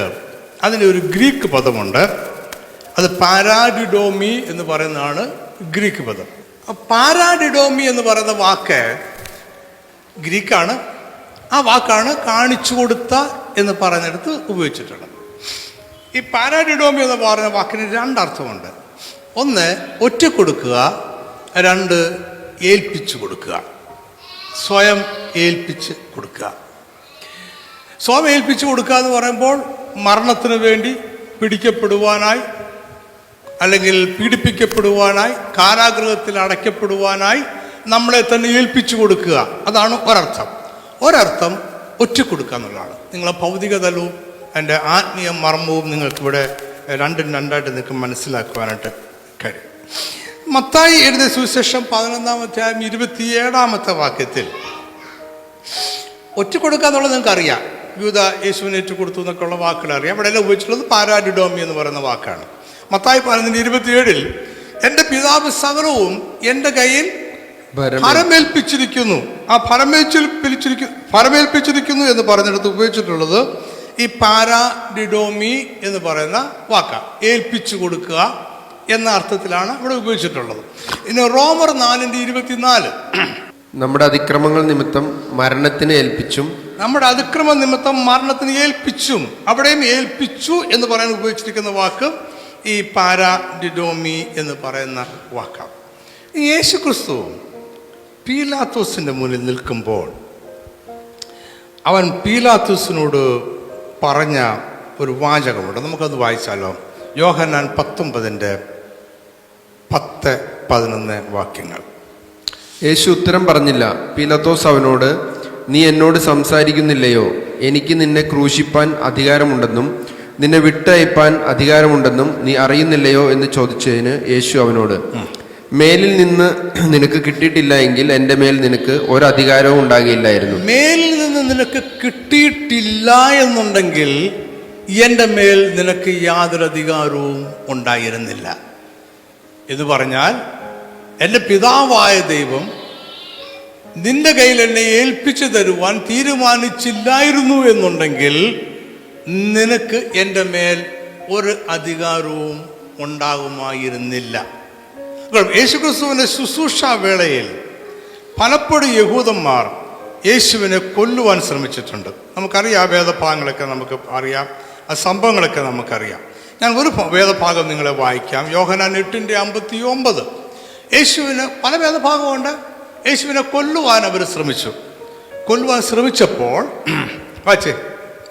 അതിന് ഒരു ഗ്രീക്ക് പദമുണ്ട്. അത് പാരാഡിഡോമി എന്ന് പറയുന്നതാണ് ഗ്രീക്ക് പദം. പാരാഡിഡോമി എന്ന് പറയുന്ന വാക്ക് ഗ്രീക്കാണ്. ആ വാക്കാണ് കാണിച്ചു കൊടുത്ത എന്ന് പറയുന്നിടത്ത് ഉപയോഗിച്ചിട്ടുള്ളത്. ഈ പാരാഡിഡോമി എന്ന് പറയുന്ന വാക്കിന് രണ്ടർത്ഥമുണ്ട്. ഒന്ന്, ഒറ്റ കൊടുക്കുക. രണ്ട്, ഏൽപ്പിച്ചു കൊടുക്കുക. സ്വയം ഏൽപ്പിച്ച് കൊടുക്കുക. സ്വയം ഏൽപ്പിച്ചു കൊടുക്കുക എന്ന് പറയുമ്പോൾ മരണത്തിന് വേണ്ടി പിടിക്കപ്പെടുവാനായി, അല്ലെങ്കിൽ പീഡിപ്പിക്കപ്പെടുവാനായി, കാരാഗൃഹത്തിൽ അടയ്ക്കപ്പെടുവാനായി നമ്മളെ തന്നെ ഏൽപ്പിച്ചു കൊടുക്കുക. അതാണ് ഒരർത്ഥം. ഒരർത്ഥം ഒറ്റ കൊടുക്കുക എന്നുള്ളതാണ്. നിങ്ങളെ ഭൗതിക തലവും എൻ്റെ ആത്മീയ മർമ്മവും നിങ്ങൾക്കിവിടെ രണ്ടും രണ്ടായിട്ട് നിങ്ങൾക്ക് മനസ്സിലാക്കുവാനായിട്ട് കഴിയും. മത്തായി എഴുതിയ സുവിശേഷം 11-ാം അധ്യായം 27-ാമത്തെ വാക്യത്തിൽ ഒറ്റ കൊടുക്കുക എന്നുള്ളത് നിങ്ങൾക്ക് അറിയാം. യൂദാ യേശുവിനെ ഏറ്റുകൊടുത്തു എന്നൊക്കെയുള്ള വാക്കുകൾ അറിയാം. ഇവിടെ എല്ലാം ഉപയോഗിച്ചിട്ടുള്ളത് പാരാഡിഡോമി എന്ന് പറയുന്ന വാക്കാണ്. മത്തായി 11:27 എൻ്റെ പിതാവ് സകലവും എൻ്റെ കയ്യിൽ ഫലമേൽപ്പിച്ചിരിക്കുന്നു. ആ ഫലമേൽപ്പിച്ചിരിക്കുന്നു എന്ന് പറഞ്ഞിടത്ത് ഉപയോഗിച്ചിട്ടുള്ളത് ഈ പാരാഡിഡോമി എന്ന് പറയുന്ന വാക്കാണ്. ഏൽപ്പിച്ചു കൊടുക്കുക എന്ന അർത്ഥത്തിലാണ് ഇവിടെ ഉപയോഗിച്ചിട്ടുള്ളത്. ഇനി റോമർ 4:24 നമ്മുടെ അതിക്രമങ്ങൾ നിമിത്തം മരണത്തിന് ഏൽപ്പിച്ചും, നമ്മുടെ അതിക്രമ നിമിത്തം മരണത്തിന് ഏൽപ്പിച്ചും, അവിടെയും ഏൽപ്പിച്ചു എന്ന് പറയാൻ ഉപയോഗിച്ചിരിക്കുന്ന വാക്ക് ഈ പാരാഡിഡോമി എന്ന് പറയുന്ന വാക്കാണ്. യേശു ക്രിസ്തു പീലാത്തോസിൻ്റെ മുന്നിൽ നിൽക്കുമ്പോൾ അവൻ പീലാത്തോസിനോട് പറഞ്ഞ ഒരു വാചകമുണ്ട്. നമുക്കത് വായിച്ചാലോ? യോഹന്നാൻ 19:10-11 വാക്യങ്ങൾ. യേശു ഉത്തരം പറഞ്ഞില്ല. പീലാത്തോസ് അവനോട്, നീ എന്നോട് സംസാരിക്കുന്നില്ലയോ? എനിക്ക് നിന്നെ ക്രൂശിപ്പാൻ അധികാരമുണ്ടെന്നും നിന്നെ വിട്ടയപ്പാൻ അധികാരമുണ്ടെന്നും നീ അറിയുന്നില്ലയോ എന്ന് ചോദിച്ചതിന് യേശു അവനോട്, മേലിൽ നിന്ന് നിനക്ക് കിട്ടിയിട്ടില്ല എങ്കിൽ എൻ്റെ മേൽ നിനക്ക് ഒരധികാരവും ഉണ്ടാകില്ലായിരുന്നു. മേലിൽ നിന്ന് നിനക്ക് കിട്ടിയിട്ടില്ല എന്നുണ്ടെങ്കിൽ എൻ്റെ മേൽ നിനക്ക് യാതൊരു അധികാരവും ഉണ്ടായിരുന്നില്ല എന്ന് പറഞ്ഞാൽ, എൻ്റെ പിതാവായ ദൈവം നിന്റെ കയ്യിൽ എന്നെ ഏൽപ്പിച്ചു തരുവാൻ തീരുമാനിച്ചില്ലായിരുന്നു എന്നുണ്ടെങ്കിൽ നിനക്ക് എൻ്റെ മേൽ ഒരു അധികാരവും ഉണ്ടാകുമായിരുന്നില്ല. യേശുക്രിസ്തുവിൻ്റെ ശുശ്രൂഷാ വേളയിൽ പലപ്പോഴും യഹൂദന്മാർ യേശുവിനെ കൊല്ലുവാൻ ശ്രമിച്ചിട്ടുണ്ട്. നമുക്കറിയാം, വേദഭാഗങ്ങളൊക്കെ നമുക്ക് അറിയാം, ആ സംഭവങ്ങളൊക്കെ നമുക്കറിയാം. ഞാൻ ഒരു വേദഭാഗം നിങ്ങളെ വായിക്കാം. യോഹന്നാൻ 8:59. യേശുവിന് പല വേദഭാഗമുണ്ട്. യേശുവിനെ കൊല്ലുവാൻ അവർ ശ്രമിച്ചു. കൊല്ലുവാൻ ശ്രമിച്ചപ്പോൾ വായിച്ചേ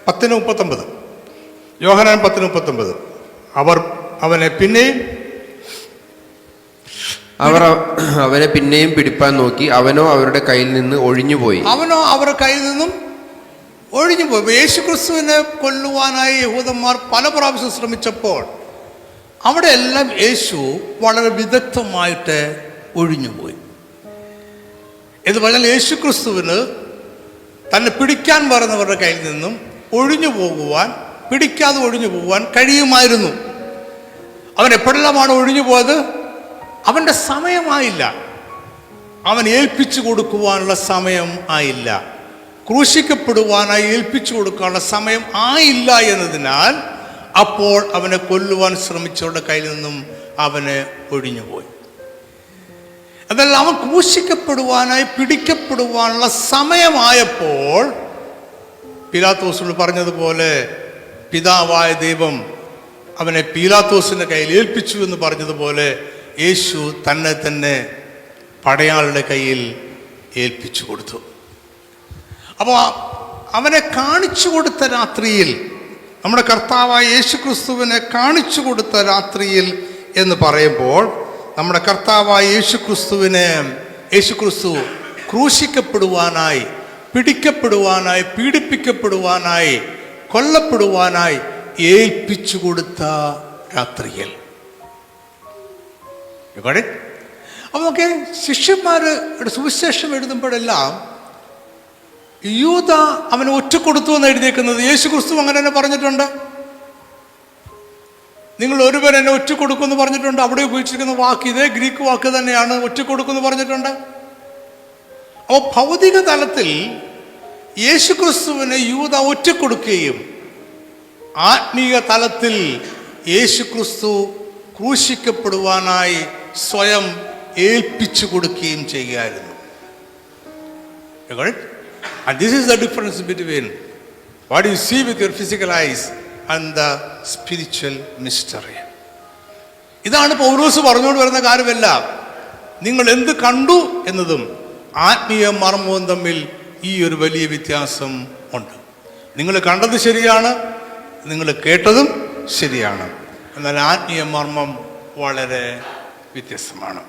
10:39. യോഹന്നാൻ 10:39. അവർ അവനെ പിന്നെയും പിടിപ്പാൻ നോക്കി. അവനോ അവരുടെ കയ്യിൽ നിന്ന് ഒഴിഞ്ഞുപോയി. യേശുക്രിസ്തുവിനെ കൊല്ലുവാനായി യഹൂദന്മാർ പല പ്രാവശ്യം ശ്രമിച്ചപ്പോൾ അവിടെ എല്ലാം യേശു വളരെ വിദഗ്ധമായിട്ട് ഒഴിഞ്ഞുപോയി. എന്ന് പറഞ്ഞാൽ യേശുക്രിസ്തുവിന് തന്നെ പിടിക്കാൻ വരുന്നവരുടെ കയ്യിൽ നിന്നും പിടിക്കാതെ ഒഴിഞ്ഞു പോകുവാൻ കഴിയുമായിരുന്നു. അവൻ എപ്പോഴെല്ലാമാണ് ഒഴിഞ്ഞു പോയത്? അവൻ്റെ സമയമായില്ല. അവൻ ഏൽപ്പിച്ചു കൊടുക്കുവാനുള്ള സമയം ആയില്ല. ക്രൂശിക്കപ്പെടുവാനായി ഏൽപ്പിച്ചു കൊടുക്കാനുള്ള സമയം ആയില്ല എന്നതിനാൽ അപ്പോൾ അവനെ കൊല്ലുവാൻ ശ്രമിച്ചവരുടെ കയ്യിൽ നിന്നും അവന് ഒഴിഞ്ഞുപോയി. അതല്ല, അവൻ ക്രൂശിക്കപ്പെടുവാനായി പിടിക്കപ്പെടുവാനുള്ള സമയമായപ്പോൾ പീലാത്തോസിനോട് പറഞ്ഞതുപോലെ പിതാവായ ദൈവം അവനെ പീലാത്തോസിൻ്റെ കയ്യിൽ ഏൽപ്പിച്ചു എന്ന് പറഞ്ഞതുപോലെ യേശു തന്നെ തന്നെ പടയാളുടെ കയ്യിൽ ഏൽപ്പിച്ചു കൊടുത്തു. അപ്പോൾ അവനെ കാണിച്ചു കൊടുത്ത രാത്രിയിൽ, നമ്മുടെ കർത്താവായ യേശു ക്രിസ്തുവിനെ കാണിച്ചു കൊടുത്ത രാത്രിയിൽ എന്ന് പറയുമ്പോൾ, നമ്മുടെ കർത്താവായ യേശു ക്രിസ്തു ക്രൂശിക്കപ്പെടുവാനായി, പിടിക്കപ്പെടുവാനായി, പീഡിപ്പിക്കപ്പെടുവാനായി, കൊല്ലപ്പെടുവാനായി ഏൽപ്പിച്ചു കൊടുത്ത രാത്രിയിൽ. അപ്പോൾ നോക്കെ, ശിഷ്യന്മാരുടെ സുവിശേഷം എഴുതുമ്പോഴെല്ലാം യൂദ അവനെ ഒറ്റക്കൊടുത്തു എന്ന് എഴുതിയേക്കുന്നത്. യേശു ക്രിസ്തു അങ്ങനെ തന്നെ പറഞ്ഞിട്ടുണ്ട്. നിങ്ങൾ ഒരുവൻ എന്നെ ഒറ്റക്കൊടുക്കുമെന്ന് പറഞ്ഞിട്ടുണ്ട്. അവിടെ ഉപയോഗിച്ചിരിക്കുന്ന വാക്ക് ഇതേ ഗ്രീക്ക് വാക്ക് തന്നെയാണ്, ഒറ്റക്കൊടുക്കുമെന്ന് പറഞ്ഞിട്ടുണ്ട്. അപ്പോൾ ഭൗതിക തലത്തിൽ യേശു ക്രിസ്തുവിനെ യൂദ ഒറ്റക്കൊടുക്കുകയും ആത്മീയ തലത്തിൽ യേശു ക്രിസ്തു ക്രൂശിക്കപ്പെടുവാനായി സ്വയം ഏൽപ്പിച്ചു കൊടുക്കുകയും ചെയ്യുകയായിരുന്നു. And this is the difference between what you see with your physical eyes and the spiritual mystery. ഇതാണ് പൗലോസ് പറഞ്ഞുകൊണ്ട് വരുന്ന കാര്യമല്ല. നിങ്ങൾ എന്ത് കണ്ടു എന്നതും ആത്മീയ മർമ്മവും തമ്മിൽ ഈ ഒരു വലിയ വ്യത്യാസം ഉണ്ട്. നിങ്ങൾ കണ്ടത് ശരിയാണ്, നിങ്ങൾ കേട്ടതും ശരിയാണ്, എന്നാൽ ആത്മീയ മർമ്മം വളരെ വ്യത്യസ്തമാണ്.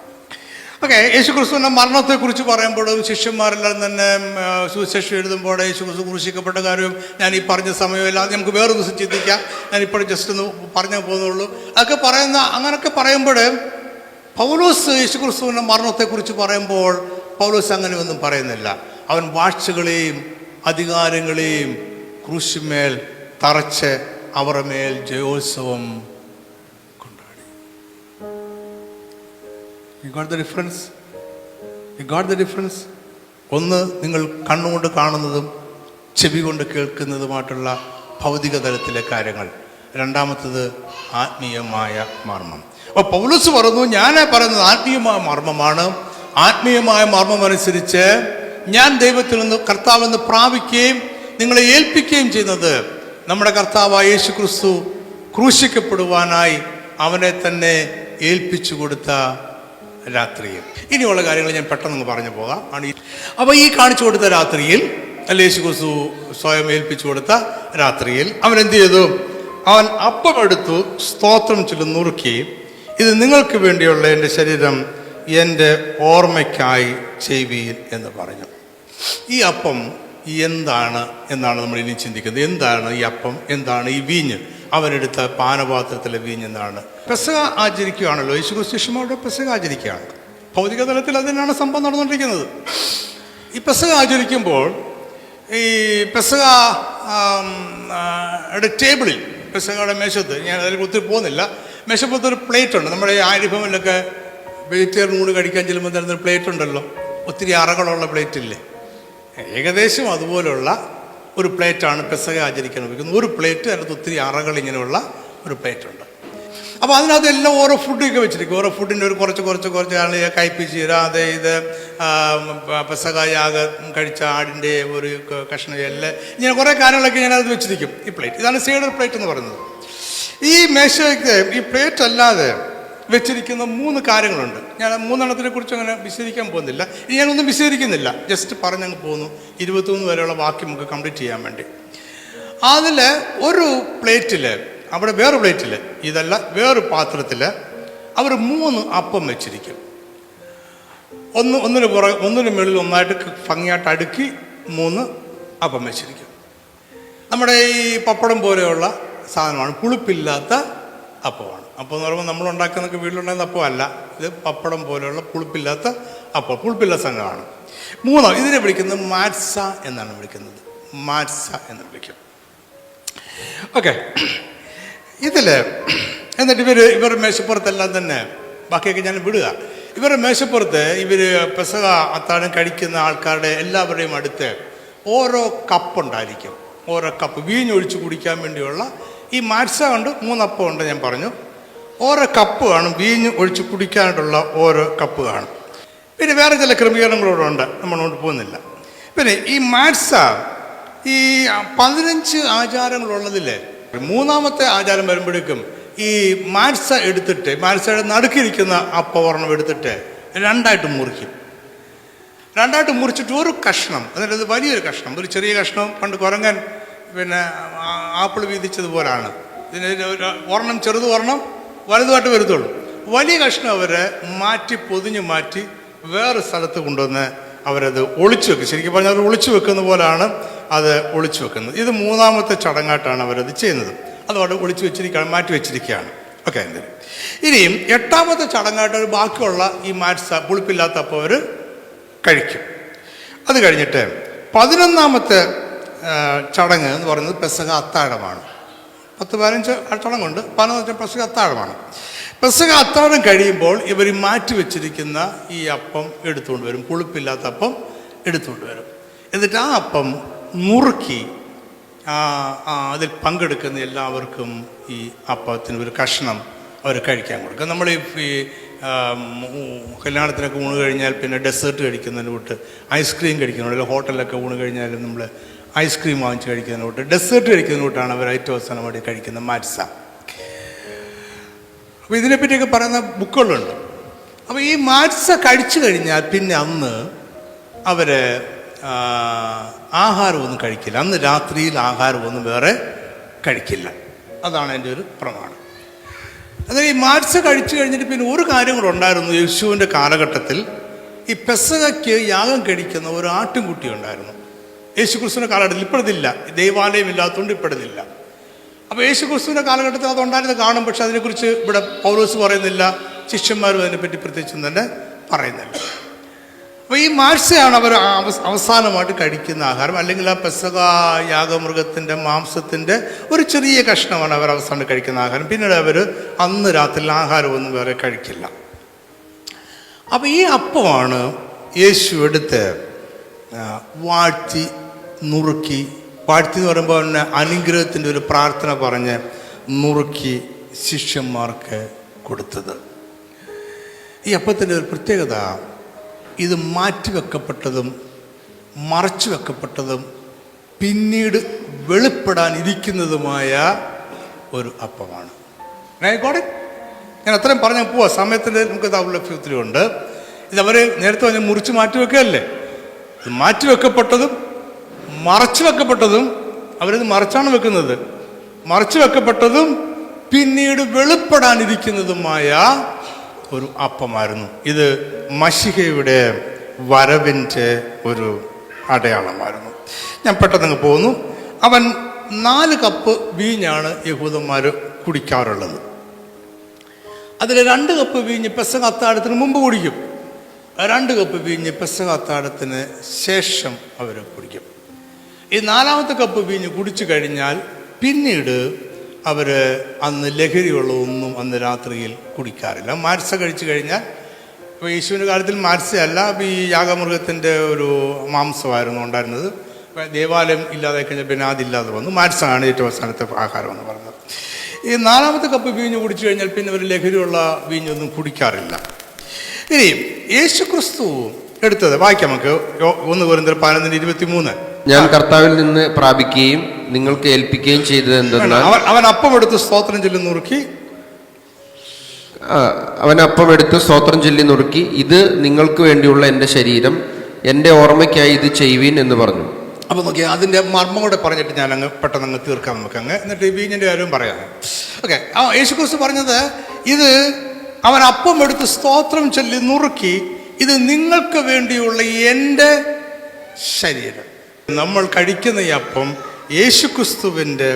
ഓക്കെ, യേശു ക്രിസ്തുവിൻ്റെ മരണത്തെക്കുറിച്ച് പറയുമ്പോഴും ശിഷ്യന്മാരെല്ലാം തന്നെ സുവിശേഷം എഴുതുമ്പോൾ യേശു ക്രിസ്തു ക്രൂശിക്കപ്പെട്ട കാര്യവും ഞാൻ ഈ പറഞ്ഞ സമയമില്ല, അത് നമുക്ക് വേറെ ദിവസം ചിന്തിക്കാം. ഞാനിപ്പോൾ ജസ്റ്റ് ഒന്ന് പറഞ്ഞു പോകുന്നുള്ളൂ. അതൊക്കെ അങ്ങനെയൊക്കെ പറയുമ്പോൾ പൗലോസ് യേശു ക്രിസ്തുവിൻ്റെ മരണത്തെക്കുറിച്ച് പറയുമ്പോൾ പൗലോസ് അങ്ങനെയൊന്നും പറയുന്നില്ല. അവൻ വാഴ്ചകളെയും അധികാരങ്ങളെയും ക്രൂശിന്മേൽ തറച്ച് അവരുടെ മേൽ ജയോത്സവം കൊണ്ടാടി. You got the difference? ഒന്ന്, നിങ്ങൾ കണ്ണുകൊണ്ട് കാണുന്നതും ചെവി കൊണ്ട് കേൾക്കുന്നതുമായിട്ടുള്ള ഭൗതിക തലത്തിലെ കാര്യങ്ങൾ. രണ്ടാമത്തത് ആത്മീയമായ മർമ്മം. അപ്പോൾ പൗലോസ് പറഞ്ഞു, ഞാൻ പറയുന്നത് ആത്മീയമായ മർമ്മമാണ്. ആത്മീയമായ മർമ്മം അനുസരിച്ച് ഞാൻ ദൈവത്തിൽ നിന്ന്, കർത്താവിൽ നിന്ന് പ്രാപിക്കുകയും നിങ്ങളെ ഏൽപ്പിക്കുകയും ചെയ്യുന്നത് നമ്മുടെ കർത്താവായ യേശു ക്രിസ്തു ക്രൂശിക്കപ്പെടുവാനായി അവനെ തന്നെ ഏൽപ്പിച്ചു കൊടുത്ത രാത്രിയിൽ. ഇനിയുള്ള കാര്യങ്ങൾ ഞാൻ പെട്ടെന്ന് പറഞ്ഞു പോകാം. അപ്പോൾ ഈ കാണിച്ചു കൊടുത്ത രാത്രിയിൽ, അല്ല, യേശു ക്രിസ്തു സ്വയം ഏൽപ്പിച്ചു കൊടുത്ത രാത്രിയിൽ അവൻ എന്ത് ചെയ്തു? അവൻ അപ്പമെടുത്തു, സ്തോത്രം ചൊല്ലി നുറുക്കി, ഇത് നിങ്ങൾക്ക് വേണ്ടിയുള്ള എൻ്റെ ശരീരം, എൻ്റെ ഓർമ്മയ്ക്കായി ചെയ്യുവീൻ എന്ന് പറഞ്ഞു. ഈ അപ്പം എന്താണ് എന്നാണ് നമ്മൾ ഇനി ചിന്തിക്കുന്നത്. എന്താണ് ഈ അപ്പം? എന്താണ് ഈ വീഞ്ഞ്? അവനെടുത്ത പാനപാത്രത്തിലെ വീഞ്ഞ് എന്താണ്? പെസഹ ആചരിക്കുകയാണല്ലോ, യേശു ക്രിസ്തു ശിഷ്യന്മാരുടെ പെസഹ ആചരിക്കുകയാണ്. ഭൗതിക തലത്തിൽ അതിനാണ് സംഭവം നടന്നുകൊണ്ടിരിക്കുന്നത്. ഈ പെസഹ ആചരിക്കുമ്പോൾ ഈ പെസഹയുടെ ടേബിളിൽ, പെസഹയുടെ മേശത്ത്, ഞാൻ അതിൽ ഒത്തിരി പോകുന്നില്ല, മേശപ്പുറത്തൊരു പ്ലേറ്റ് ഉണ്ട്. നമ്മുടെ ഈ ആരിഭവനിലൊക്കെ വെജിറ്റേറിയൻ ഊണ് കഴിക്കാൻ ചെല്ലുമ്പോൾ തരുന്നൊരു പ്ലേറ്റ് ഉണ്ടല്ലോ, ഒത്തിരി അറകളുള്ള പ്ലേറ്റ് ഇല്ലേ? ഏകദേശം അതുപോലുള്ള ഒരു പ്ലേറ്റാണ് പെസഹ ആചരിക്കാൻ ഉപയോഗിക്കുന്നത്. ഒരു പ്ലേറ്റ്, അതിനകത്ത് ഒത്തിരി അറകൾ ഇങ്ങനെയുള്ള ഒരു പ്ലേറ്റ് ഉണ്ട്. അപ്പോൾ അതിനകത്ത് എല്ലാം ഓരോ ഫുഡൊക്കെ വെച്ചിരിക്കും. ഓരോ ഫുഡിൻ്റെ ഒരു കുറച്ച് ആളുകൾ കയ്പിച്ച് തരാതെ, ഇത് പെസഹ യാഗം കഴിച്ച ആടിൻ്റെ ഒരു കഷ്ണം എല്ലാം, ഇങ്ങനെ കുറേ കാര്യങ്ങളൊക്കെ ഞാനത് വെച്ചിരിക്കും. ഈ പ്ലേറ്റ്, ഇതാണ് സൈഡർ പ്ലേറ്റ് എന്ന് പറയുന്നത്. ഈ മേശയ്ക്ക് ഈ പ്ലേറ്റ് അല്ലാതെ വെച്ചിരിക്കുന്ന 3 കാര്യങ്ങളുണ്ട്. ഞാൻ 3 കുറിച്ച് അങ്ങനെ വിശദീകരിക്കാൻ പോകുന്നില്ല. ഇനി ഞാനൊന്നും വിശദീകരിക്കുന്നില്ല, ജസ്റ്റ് പറഞ്ഞങ്ങ് പോകുന്നു. 23 വരെയുള്ള വാക്യം നമുക്ക് കംപ്ലീറ്റ് ചെയ്യാൻ വേണ്ടി. അതിൽ ഒരു പ്ലേറ്റിൽ, അവിടെ വേറെ പ്ലേറ്റിൽ, ഇതല്ല വേറൊരു പാത്രത്തിൽ അവർ 3 അപ്പം വെച്ചിരിക്കും. ഒന്നിന് മുകളിൽ ഒന്നായിട്ട് ഭംഗിയായിട്ട് അടുക്കി 3 അപ്പം വെച്ചിരിക്കും. നമ്മുടെ ഈ പപ്പടം പോലെയുള്ള സാധനമാണ്, പുളിപ്പില്ലാത്ത അപ്പമാണ്. അപ്പം എന്ന് പറയുമ്പോൾ നമ്മളുണ്ടാക്കുന്നൊക്കെ വീട്ടിലുണ്ടാകുന്ന അപ്പമല്ല, ഇത് പപ്പടം പോലെയുള്ള പുളിപ്പില്ലാത്ത അപ്പം, പുളിപ്പില്ലാത്ത സംഘമാണ്. 3 ഇതിനെ വിളിക്കുന്നത് മാറ്റ്സ എന്നാണ് വിളിക്കുന്നത്. മാറ്റ്സ എന്ന് വിളിക്കും. ഓക്കെ, എന്നിട്ട് ഇവരുടെ മേശപ്പുറത്തെല്ലാം തന്നെ, ബാക്കിയൊക്കെ ഞാൻ വിടുക, ഇവരുടെ മേശപ്പുറത്ത് ഇവർ പെസഹ അത്താഴം കഴിക്കുന്ന ആൾക്കാരുടെ എല്ലാവരുടെയും അടുത്ത് ഓരോ കപ്പുണ്ടായിരിക്കും. ഓരോ കപ്പ് വീഞ്ഞൊഴിച്ച് കുടിക്കാൻ വേണ്ടിയുള്ള ഈ മാറ്റ്സ കൊണ്ട് 3 അപ്പം ഉണ്ട് ഞാൻ പറഞ്ഞു. ഓരോ കപ്പ് കാണും, വീഞ്ഞ് ഒഴിച്ച് കുടിക്കാനായിട്ടുള്ള ഓരോ കപ്പ് കാണും. പിന്നെ വേറെ ചില ക്രമീകരണങ്ങളോടുണ്ട്, നമ്മളോട് പോകുന്നില്ല. പിന്നെ ഈ മാറ്റ്സ, ഈ 15 ആചാരങ്ങളുള്ളതില്ലേ, മൂന്നാമത്തെ ആചാരം വരുമ്പോഴേക്കും ഈ മാറ്റ്സ എടുത്തിട്ട്, മാറ്റ്സയുടെ നടുക്കിരിക്കുന്ന അപ്പവർണ്ണം എടുത്തിട്ട് രണ്ടായിട്ട് മുറിക്കും. രണ്ടായിട്ട് മുറിച്ചിട്ട് ഒരു കഷ്ണം, അതായത് വലിയൊരു കഷ്ണം, ഒരു ചെറിയ കഷ്ണം പണ്ട് കുരങ്ങൻ പിന്നെ ആപ്പിൾ വീതിച്ചതുപോലാണ്. ഇതിന് ഒരെണ്ണം ചെറുത് ഒരെണ്ണം വലുതുമായിട്ട് വരുത്തുള്ളൂ. വലിയ കഷ്ണം അവരെ പൊതിഞ്ഞ് മാറ്റി വേറെ സ്ഥലത്ത് കൊണ്ടുവന്ന് അവരത് ഒളിച്ചു വെക്കും. ശരിക്കും പറഞ്ഞാൽ അവർ ഒളിച്ചു വെക്കുന്ന പോലാണ് അത് ഒളിച്ചു വെക്കുന്നത്. ഇത് മൂന്നാമത്തെ ചടങ്ങായിട്ടാണ് അവരത് ചെയ്യുന്നത്. അതോടെ ഒളിച്ചു വെച്ചിരിക്കുകയാണ്, മാറ്റി വെച്ചിരിക്കുകയാണ്. ഓക്കെ. ഇനിയും 8ാമത്തെ ചടങ്ങായിട്ട് ബാക്കിയുള്ള ഈ മാറ്റ്സ, പുളിപ്പില്ലാത്ത അപ്പം അവർ കഴിക്കും. അത് കഴിഞ്ഞിട്ട് 11ാമത്തെ ചടങ്ങ് എന്ന് പറയുന്നത് പെസഹ അത്താഴമാണ്. 10-15 ചടങ്ങുണ്ട്. 11 പെസഹ അത്താഴമാണ്. പെസഹ അത്താഴം കഴിയുമ്പോൾ ഇവർ മാറ്റി വെച്ചിരിക്കുന്ന ഈ അപ്പം എടുത്തുകൊണ്ട് വരും, പുളിപ്പില്ലാത്ത അപ്പം എടുത്തുകൊണ്ട് വരും. എന്നിട്ട് ആ അപ്പം നുറുക്കി അതിൽ പങ്കെടുക്കുന്ന എല്ലാവർക്കും ഈ അപ്പത്തിന് ഒരു കഷ്ണം അവർ കഴിക്കാൻ കൊടുക്കും. നമ്മൾ ഈ കല്യാണത്തിനൊക്കെ ഊണ് കഴിഞ്ഞാൽ പിന്നെ ഡെസേർട്ട് കഴിക്കുന്നതിന് തൊട്ട് ഐസ്ക്രീം കഴിക്കുന്നതിന്, ഹോട്ടലിലൊക്കെ ഊണ് കഴിഞ്ഞാലും നമ്മൾ ഐസ്ക്രീം വാങ്ങിച്ച് കഴിക്കുന്നതിന് തൊട്ട് ഡെസേർട്ട് കഴിക്കുന്നതിന് തൊട്ടാണ് അവർ ഏറ്റവും അവസാനമായിട്ട് കഴിക്കുന്ന മാറ്റ്സ. അപ്പോൾ ഇതിനെപ്പറ്റിയൊക്കെ പറയുന്ന ബുക്കുകളുണ്ട്. അപ്പോൾ ഈ മാറ്റ്സ കഴിച്ചു കഴിഞ്ഞാൽ പിന്നെ അന്ന് അവർ ആഹാരമൊന്നും കഴിക്കില്ല. അന്ന് രാത്രിയിൽ ആഹാരമൊന്നും വേറെ കഴിക്കില്ല. അതാണ് എൻ്റെ ഒരു പ്രമാണം. അതായത് ഈ മാറ്റ്സ കഴിച്ചു കഴിഞ്ഞിട്ട് പിന്നെ ഒരു കാര്യം കൂടെ ഉണ്ടായിരുന്നു. യേശുവിൻ്റെ കാലഘട്ടത്തിൽ ഈ പെസഹയ്ക്ക് യാഗം കഴിക്കുന്ന ഒരു ആട്ടിൻകുട്ടി ഉണ്ടായിരുന്നു. യേശു ക്രിസ്തുവിൻ്റെ കാലഘട്ടത്തിൽ. ഇപ്പോഴതില്ല, ദൈവാലയം ഇല്ലാത്തതുകൊണ്ട് ഇപ്പോഴതില്ല. അപ്പോൾ യേശു ക്രിസ്തുവിൻ്റെ കാലഘട്ടത്തിൽ അതുണ്ടായിരുന്നത് കാണും. പക്ഷെ അതിനെക്കുറിച്ച് ഇവിടെ പൗലോസ് പറയുന്നില്ല, ശിഷ്യന്മാരും അതിനെപ്പറ്റി പ്രത്യേകിച്ചും തന്നെ പറയുന്നില്ല. അപ്പോൾ ഈ മാറ്റ്സയാണ് അവർ അവസാനമായിട്ട് കഴിക്കുന്ന ആഹാരം. അല്ലെങ്കിൽ ആ പെസഹ യാഗമൃഗത്തിൻ്റെ മാംസത്തിൻ്റെ ഒരു ചെറിയ കഷ്ണമാണ് അവർ അവസാനം കഴിക്കുന്ന ആഹാരം. പിന്നീട് അവർ അന്ന് രാത്രി ആഹാരമൊന്നും വേറെ കഴിക്കില്ല. അപ്പോൾ ഈ അപ്പമാണ് യേശു എടുത്ത് വാഴ്ത്തി നുറുക്കി, വാഴ്ത്തി എന്ന് പറയുമ്പോൾ തന്നെ അനുഗ്രഹത്തിൻ്റെ ഒരു പ്രാർത്ഥന പറഞ്ഞ് നുറുക്കി ശിഷ്യന്മാർക്ക് കൊടുത്തത്. ഈ അപ്പത്തിൻ്റെ ഒരു പ്രത്യേകത, ഇത് മാറ്റിവെക്കപ്പെട്ടതും മറച്ചു വെക്കപ്പെട്ടതും പിന്നീട് വെളിപ്പെടാനിരിക്കുന്നതുമായ ഒരു അപ്പമാണ്. ഞാൻ അത്രയും പറഞ്ഞ പോവാ, സമയത്തിൻ്റെ നമുക്ക് ദൗർലഭ്യത്തിലുണ്ട്. ഇതവർ നേരത്തെ പറഞ്ഞ് മുറിച്ച് മാറ്റിവെക്കുകയല്ലേ. ഇത് മാറ്റിവെക്കപ്പെട്ടതും മറച്ചു വെക്കപ്പെട്ടതും, അവരിത് മറച്ചാണ് വെക്കുന്നത്, മറച്ചു വെക്കപ്പെട്ടതും പിന്നീട് വെളിപ്പെടാനിരിക്കുന്നതുമായ ഒരു അപ്പമായിരുന്നു. ഇത് മശിഹയുടെ വരവിൻ്റെ ഒരു അടയാളമായിരുന്നു. ഞാൻ പെട്ടെന്ന് പോകുന്നു. അവൻ 4 കപ്പ് വീഞ്ഞാണ് യഹൂദന്മാർ കുടിക്കാറുള്ളത്. അതിൽ 2 കപ്പ് വീഞ്ഞ് പെസഹ അത്താഴത്തിന് മുമ്പ് കുടിക്കും. 2 കപ്പ് വീഞ്ഞ് പെസഹ അത്താഴത്തിന് ശേഷം അവർ കുടിക്കും. ഈ 4ാമത്തെ കപ്പ് വീഞ്ഞ് കുടിച്ചു കഴിഞ്ഞാൽ പിന്നീട് അവർ അന്ന് ലഹരിയുള്ള ഒന്നും അന്ന് രാത്രിയിൽ കുടിക്കാറില്ല. മാറ്റ്സ കഴിച്ചു കഴിഞ്ഞാൽ, ഇപ്പോൾ യേശുവിൻ്റെ കാലത്തിൽ മാറ്റ്സയല്ല, ഈ യാഗമൃഗത്തിൻ്റെ ഒരു മാംസമായിരുന്നു ഉണ്ടായിരുന്നത്. ദേവാലയം ഇല്ലാതെ കഴിഞ്ഞാൽ പിന്നെ അതില്ലാതെ വന്നു. മാറ്റ്സയാണ് ഏറ്റവും അവസാനത്തെ ആഹാരം എന്ന് പറയുന്നത്. ഈ 4ാമത്തെ കപ്പ് വീഞ്ഞ് കുടിച്ചു കഴിഞ്ഞാൽ പിന്നെ ഒരു ലഹരിയുള്ള വീഞ്ഞൊന്നും കുടിക്കാറില്ല. ഇനി യേശു ക്രിസ്തു എടുത്തത് വായിക്കാം നമുക്ക്. 1 കൊരിന്ത്യർ 11:23. ഞാൻ കർത്താവിൽ നിന്ന് പ്രാപിക്കുകയും നിങ്ങൾക്ക് ഏൽപ്പിക്കുകയും ചെയ്തത് എന്തെന്നാൽ, അവൻ അപ്പം എടുത്ത് സ്തോത്രം ചൊല്ലി നുറുക്കി, അവൻ അപ്പം എടുത്ത് സ്തോത്രം ചൊല്ലി നുറുക്കി, ഇത് നിങ്ങൾക്ക് വേണ്ടിയുള്ള എൻ്റെ ശരീരം, എൻ്റെ ഓർമ്മയ്ക്കായി ഇത് ചെയ്യുവീൻ എന്ന് പറഞ്ഞു. അപ്പോൾ നോക്കി, അതിൻ്റെ മർമ്മം കൂടെ പറഞ്ഞിട്ട് ഞാൻ പെട്ടെന്ന് തീർക്കാം നമുക്ക് എന്നിട്ട് ഈ വീഞ്ഞിൻ്റെ കാര്യവും പറയാം. ഓക്കെ. യേശുക്രിസ്തു പറഞ്ഞത്, ഇത് അവൻ അപ്പം എടുത്ത് സ്തോത്രം ചൊല്ലി നുറുക്കി, ഇത് നിങ്ങൾക്ക് വേണ്ടിയുള്ള എൻ്റെ ശരീരം. നമ്മൾ കഴിക്കുന്ന ഈ അപ്പം യേശുക്രിസ്തുവിൻ്റെ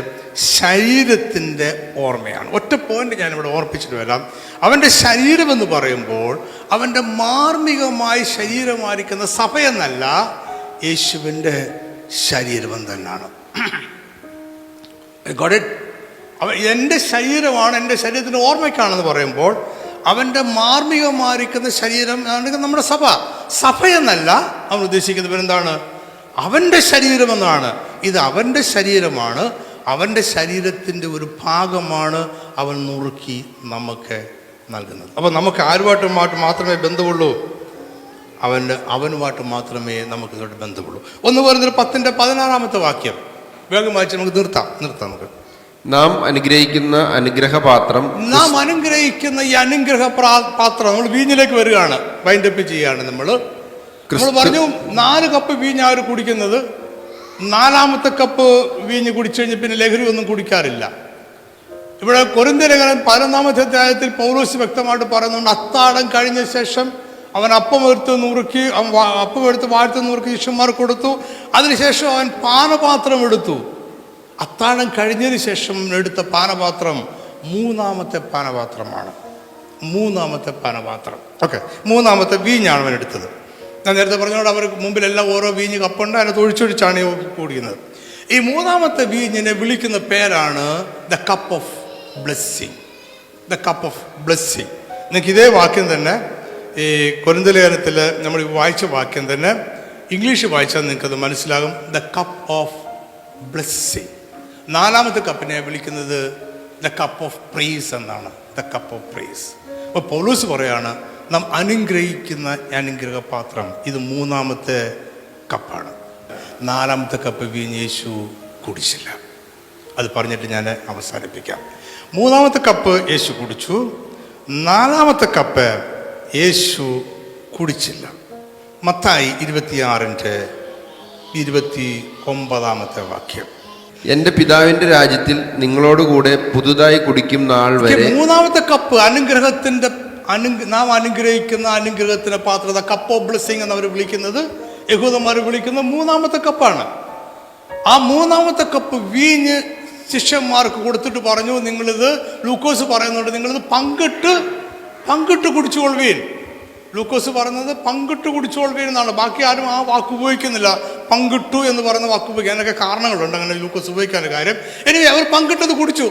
ശരീരത്തിൻ്റെ ഓർമ്മയാണ്. ഒറ്റ പോയിന്റ് ഞാനിവിടെ ഓർപ്പിച്ചിട്ട് വരാം. അവൻ്റെ ശരീരമെന്ന് പറയുമ്പോൾ അവൻ്റെ മാർമികമായി ശരീരമായിരിക്കുന്ന സഭയെന്നല്ല, യേശുവിൻ്റെ ശരീരം തന്നെയാണ്. എൻ്റെ ശരീരമാണ്, എൻ്റെ ശരീരത്തിൻ്റെ ഓർമ്മയ്ക്കാണെന്ന് പറയുമ്പോൾ അവൻ്റെ മാർമികമായിരിക്കുന്ന ശരീരം നമ്മുടെ സഭയെന്നല്ല അവൻ ഉദ്ദേശിക്കുന്നത്. എന്താണ്? അവൻ്റെ ശരീരമെന്നാണ്. ഇത് അവൻ്റെ ശരീരമാണ്, അവൻ്റെ ശരീരത്തിൻ്റെ ഒരു ഭാഗമാണ് അവൻ നുറുക്കി നമുക്ക് നൽകുന്നത്. അപ്പോൾ നമുക്ക് ആരുമായിട്ട് മാത്രമേ ബന്ധമുള്ളൂ? അവനുമായിട്ട് മാത്രമേ നമുക്ക് ഇതോട്ട് ബന്ധമുള്ളൂ. 1 കൊരിന്ത്യർ 10:16 വാക്യം വേഗം വായിച്ച് നമുക്ക് നിർത്താം നമുക്ക്. നാം അനുഗ്രഹിക്കുന്ന അനുഗ്രഹപാത്രം, നാം അനുഗ്രഹിക്കുന്ന ഈ അനുഗ്രഹ പാത്രം, നമ്മൾ വീഞ്ഞിലേക്ക് വരികയാണ്, വൈൻഡപ്പ് ചെയ്യുകയാണ്. നമ്മൾ പറഞ്ഞു 4 കപ്പ് വീഞ്ഞ് അവർ കുടിക്കുന്നത്, 4ാമത്തെ കപ്പ് വീഞ്ഞ് കുടിച്ചു കഴിഞ്ഞ് പിന്നെ ലഹരി ഒന്നും കുടിക്കാറില്ല. ഇവിടെ കൊരിന്ത്യ ലേഖനം 11-ാമത്തെ അധ്യായത്തിൽ പൗലോസ് വ്യക്തമായിട്ട് പറയുന്നുണ്ട്, അത്താഴം കഴിഞ്ഞ ശേഷം അവൻ അപ്പമെടുത്ത് വാഴ്ത്ത് നുറുക്കി ശിഷ്യന്മാർക്ക് കൊടുത്തു. അതിനുശേഷം അവൻ പാനപാത്രം എടുത്തു. അത്താഴം കഴിഞ്ഞതിന് ശേഷം എടുത്ത പാനപാത്രം 3ാമത്തെ പാനപാത്രമാണ്. 3ാമത്തെ പാനപാത്രം, ഓക്കെ, 3ാമത്തെ വീഞ്ഞാണ് അവൻ എടുത്തത്. ഞാൻ നേരത്തെ പറഞ്ഞോട് അവർക്ക് മുമ്പിലെല്ലാം ഓരോ വീഞ്ഞ് കപ്പുണ്ട്, അതിനകത്ത് ഒഴിച്ചൊഴിച്ചാണ് കുടിക്കുന്നത്. ഈ 3ാമത്തെ വീഞ്ഞിനെ വിളിക്കുന്ന പേരാണ് the cup of blessing. The cup of blessing. നിങ്ങൾക്ക് ഇതേ വാക്യം തന്നെ ഈ കൊരിന്ത്യ ലേഖനത്തിൽ നമ്മൾ വായിച്ച വാക്യം തന്നെ ഇംഗ്ലീഷ് വായിച്ചാൽ നിങ്ങൾക്കത് മനസ്സിലാകും. The cup of blessing. 4ാമത്തെ കപ്പിനെ വിളിക്കുന്നത് ദ കപ്പ് ഓഫ് പ്രൈസ് എന്നാണ്. The cup of praise. അപ്പോൾ പൗലോസ് പറയാണ്, നാം അനുഗ്രഹിക്കുന്ന അനുഗ്രഹപാത്രം ഇത് 3ാമത്തെ കപ്പാണ്. 4ാമത്തെ കപ്പ് വീഞ്ഞ് യേശു കുടിച്ചില്ല. അത് പറഞ്ഞിട്ട് ഞാൻ അവസാനിപ്പിക്കാം. 3ാമത്തെ കപ്പ് യേശു കുടിച്ചു, 4ാമത്തെ കപ്പ് യേശു കുടിച്ചില്ല. മത്തായി 26:29 വാക്യം. എന്റെ പിതാവിന്റെ രാജ്യത്തിൽ നിങ്ങളോടുകൂടെ പുതുതായി കുടിക്കും നാൾ വരെ. 3ാമത്തെ കപ്പ് അനുഗ്രഹത്തിന്റെ നാം അനുഗ്രഹിക്കുന്ന അനുഗ്രഹത്തിന്റെ പാത്രത, കപ്പ് ഓഫ് ബ്ലെസ്സിങ് എന്നവർ വിളിക്കുന്നത്, യഹൂദന്മാർ വിളിക്കുന്ന 3ാമത്തെ കപ്പാണ്. ആ 3ാമത്തെ കപ്പ് വീഞ്ഞ് ശിഷ്യന്മാർക്ക് കൊടുത്തിട്ട് പറഞ്ഞു, നിങ്ങളിത്, ലൂക്കോസ് പറയുന്നുണ്ട്, നിങ്ങളിത് പങ്കിട്ട് കുടിച്ചുകൊള്ളുവീൻ. ലൂക്കോസ് പറയുന്നത് പങ്കിട്ട് കുടിച്ചുകൊള്ളുവീൻ എന്നാണ്. ബാക്കി ആരും ആ വാക്ക് ഉപയോഗിക്കുന്നില്ല. പങ്കിട്ടു എന്ന് പറയുന്ന വാക്ക് ഉപയോഗിക്കാൻ അതിനൊക്കെ കാരണങ്ങളുണ്ട്, അങ്ങനെ ലൂക്കോസ് ഉപയോഗിക്കാനുള്ള കാര്യം. എനിവേ അവർ പങ്കിട്ടത് കുടിച്ചു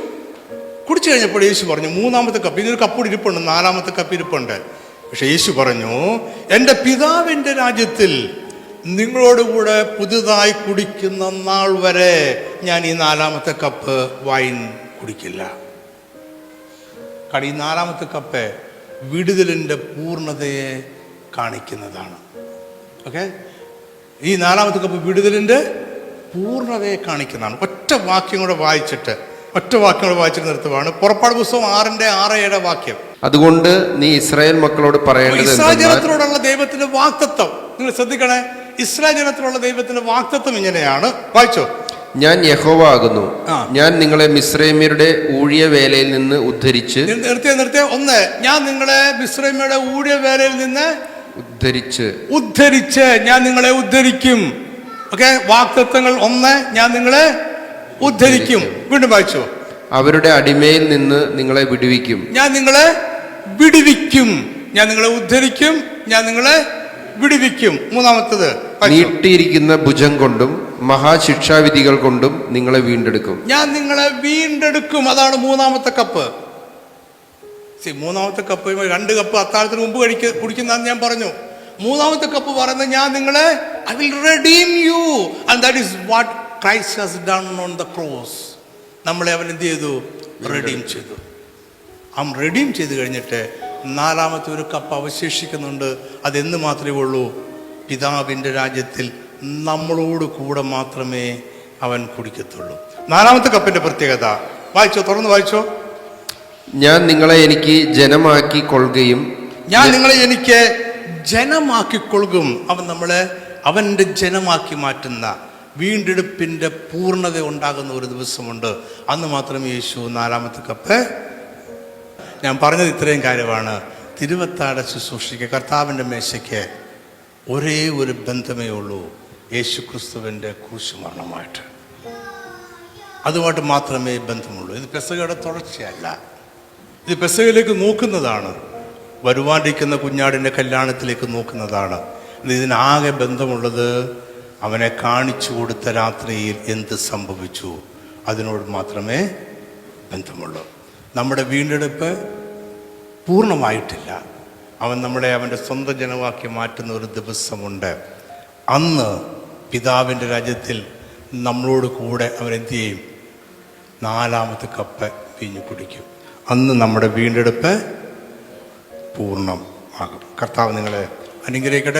കഴിഞ്ഞപ്പോൾ യേശു പറഞ്ഞു, 3ാമത്തെ കപ്പ്, ഇതൊരു കപ്പ് ഇരിപ്പുണ്ട്, 4ാമത്തെ കപ്പ് ഇരിപ്പുണ്ട്. പക്ഷെ യേശു പറഞ്ഞു, എൻ്റെ പിതാവിൻ്റെ രാജ്യത്തിൽ നിങ്ങളോടുകൂടെ പുതുതായി കുടിക്കുന്ന നാൾ വരെ ഞാൻ ഈ 4ാമത്തെ കപ്പ് വൈൻ കുടിക്കില്ല. കാരണം ഈ 4ാമത്തെ കപ്പ് വിടുതലിൻ്റെ പൂർണ്ണതയെ കാണിക്കുന്നതാണ്. ഓക്കെ, ഈ 4ാമത്തെ കപ്പ് വിടുതലിൻ്റെ പൂർണ്ണതയെ കാണിക്കുന്നതാണ്. ഒറ്റ വാക്യം കൂടെ വായിച്ചിട്ട് നിർത്തുവാണ്. പുറപ്പാട് പുസ്തകം 6:6-7 വാക്യം. അതുകൊണ്ട് നീ ഇസ്രായേൽ മക്കളോട് പറയേണ്ടത്, ഇസ്രായേൽ ജനത്തിനോടുള്ള ദൈവത്തിന്റെ വാഗ്ദത്തം നിങ്ങൾ ശ്രദ്ധിക്കണേ. ഇസ്രായേൽ ജനത്തിനുള്ള ദൈവത്തിന്റെ വാഗ്ദത്തം ഇങ്ങനെയാണ്, വായിച്ചോ. ഞാൻ യഹോവ ആകുന്നു, ഞാൻ നിങ്ങളെ മിസ്രൈമ്യരുടെ ഊഴിയവേലയിൽ നിന്ന് ഉദ്ധരിച്ച്. ഒന്ന്, ഞാൻ നിങ്ങളെ മിസ്രൈമ്യരുടെ ഊഴിയവേലയിൽ നിന്ന് ഉദ്ധരിച്ച് ഞാൻ നിങ്ങളെ ഉദ്ധരിക്കും. ഓക്കെ, വാഗ്ദത്തങ്ങൾ 1, ഞാൻ നിങ്ങളെ ഉദ്ധരിക്കും. വീണ്ടും വായിച്ചോ. അവരുടെ അടിമയിൽ നിന്ന് നിങ്ങളെ വിടുവിക്കും, ഞാൻ നിങ്ങളെ വിടുവിക്കും. ഞാൻ നിങ്ങളെ ഉദ്ധരിക്കും, ഞാൻ നിങ്ങളെ വിടുവിക്കും. 3ാമത്തത്, നീട്ടിയിരിക്കുന്ന ഭുജം കൊണ്ടും മഹാശിക്ഷാവിധികൾ കൊണ്ടും നിങ്ങളെ വീണ്ടെടുക്കും. ഞാൻ നിങ്ങളെ വീണ്ടെടുക്കും. അതാണ് 3ാമത്തെ കപ്പ്. 3ാമത്തെ കപ്പ് 2 കപ്പ് അത്താഴത്തിന് മുമ്പ് കുടിക്കുന്നതെന്ന് ഞാൻ പറഞ്ഞു. 3ാമത്തെ കപ്പ് പറയുന്നത്, ഞാൻ നിങ്ങളെ, I will redeem you, and that is what Christ has done on the cross. നമ്മളെ അവൻ എന്ത് ചെയ്തു? റെഡീം ചെയ്തു. റെഡീം ചെയ്ത് കഴിഞ്ഞിട്ട് 4ാമത്തെ ഒരു കപ്പ് അവശേഷിക്കുന്നുണ്ട്. അതെന്ന് മാത്രമേ ഉള്ളൂ? പിതാവിൻ്റെ രാജ്യത്തിൽ നമ്മളോട് കൂടെ മാത്രമേ അവൻ കുടിക്കത്തുള്ളൂ. 4ാമത്തെ കപ്പിന്റെ പ്രത്യേകത വായിച്ചോ, തുറന്ന് വായിച്ചോ. ഞാൻ നിങ്ങളെ എനിക്ക് ജനമാക്കിക്കൊള്ളുകയും. അവൻ നമ്മളെ അവൻ്റെ ജനമാക്കി മാറ്റുന്ന വീണ്ടെടുപ്പിൻ്റെ പൂർണ്ണത ഉണ്ടാകുന്ന ഒരു ദിവസമുണ്ട്. അന്ന് മാത്രമേ യേശു 4ാമത്തെ കപ്പ്. ഞാൻ പറഞ്ഞത് ഇത്രയും കാര്യമാണ്. തിരുവത്താഴ ശുശ്രൂഷയ്ക്ക്, കർത്താവിൻ്റെ മേശയ്ക്ക് ഒരേ ഒരു ബന്ധമേ ഉള്ളൂ, യേശു ക്രിസ്തുവിൻ്റെ ക്രൂശുമരണമായിട്ട്. അതുമായിട്ട് മാത്രമേ ബന്ധമുള്ളൂ. ഇത് പെസഹയുടെ തുടർച്ചയല്ല, ഇത് പെസഹയിലേക്ക് നോക്കുന്നതാണ്, വരുവാനിരിക്കുന്ന കുഞ്ഞാടിൻ്റെ കല്യാണത്തിലേക്ക് നോക്കുന്നതാണ്. ഇതിനാകെ ബന്ധമുള്ളത് അവനെ കാണിച്ചു കൊടുത്ത രാത്രിയിൽ എന്ത് സംഭവിച്ചു, അതിനോട് മാത്രമേ ബന്ധമുള്ളൂ. നമ്മുടെ വീണ്ടെടുപ്പ് പൂർണ്ണമായിട്ടില്ല. അവൻ നമ്മളെ അവൻ്റെ സ്വന്തം ജനമാക്കി മാറ്റുന്ന ഒരു ദിവസമുണ്ട്. അന്ന് പിതാവിൻ്റെ രാജ്യത്തിൽ നമ്മളോട് കൂടെ അവൻ എന്ത് ചെയ്യും? 4ാമത്തെ കപ്പ് വീഞ്ഞു കുടിക്കും. അന്ന് നമ്മുടെ വീണ്ടെടുപ്പ് പൂർണ്ണമാകും. കർത്താവ് നിങ്ങളെ അനുഗ്രഹിക്കട്ടെ.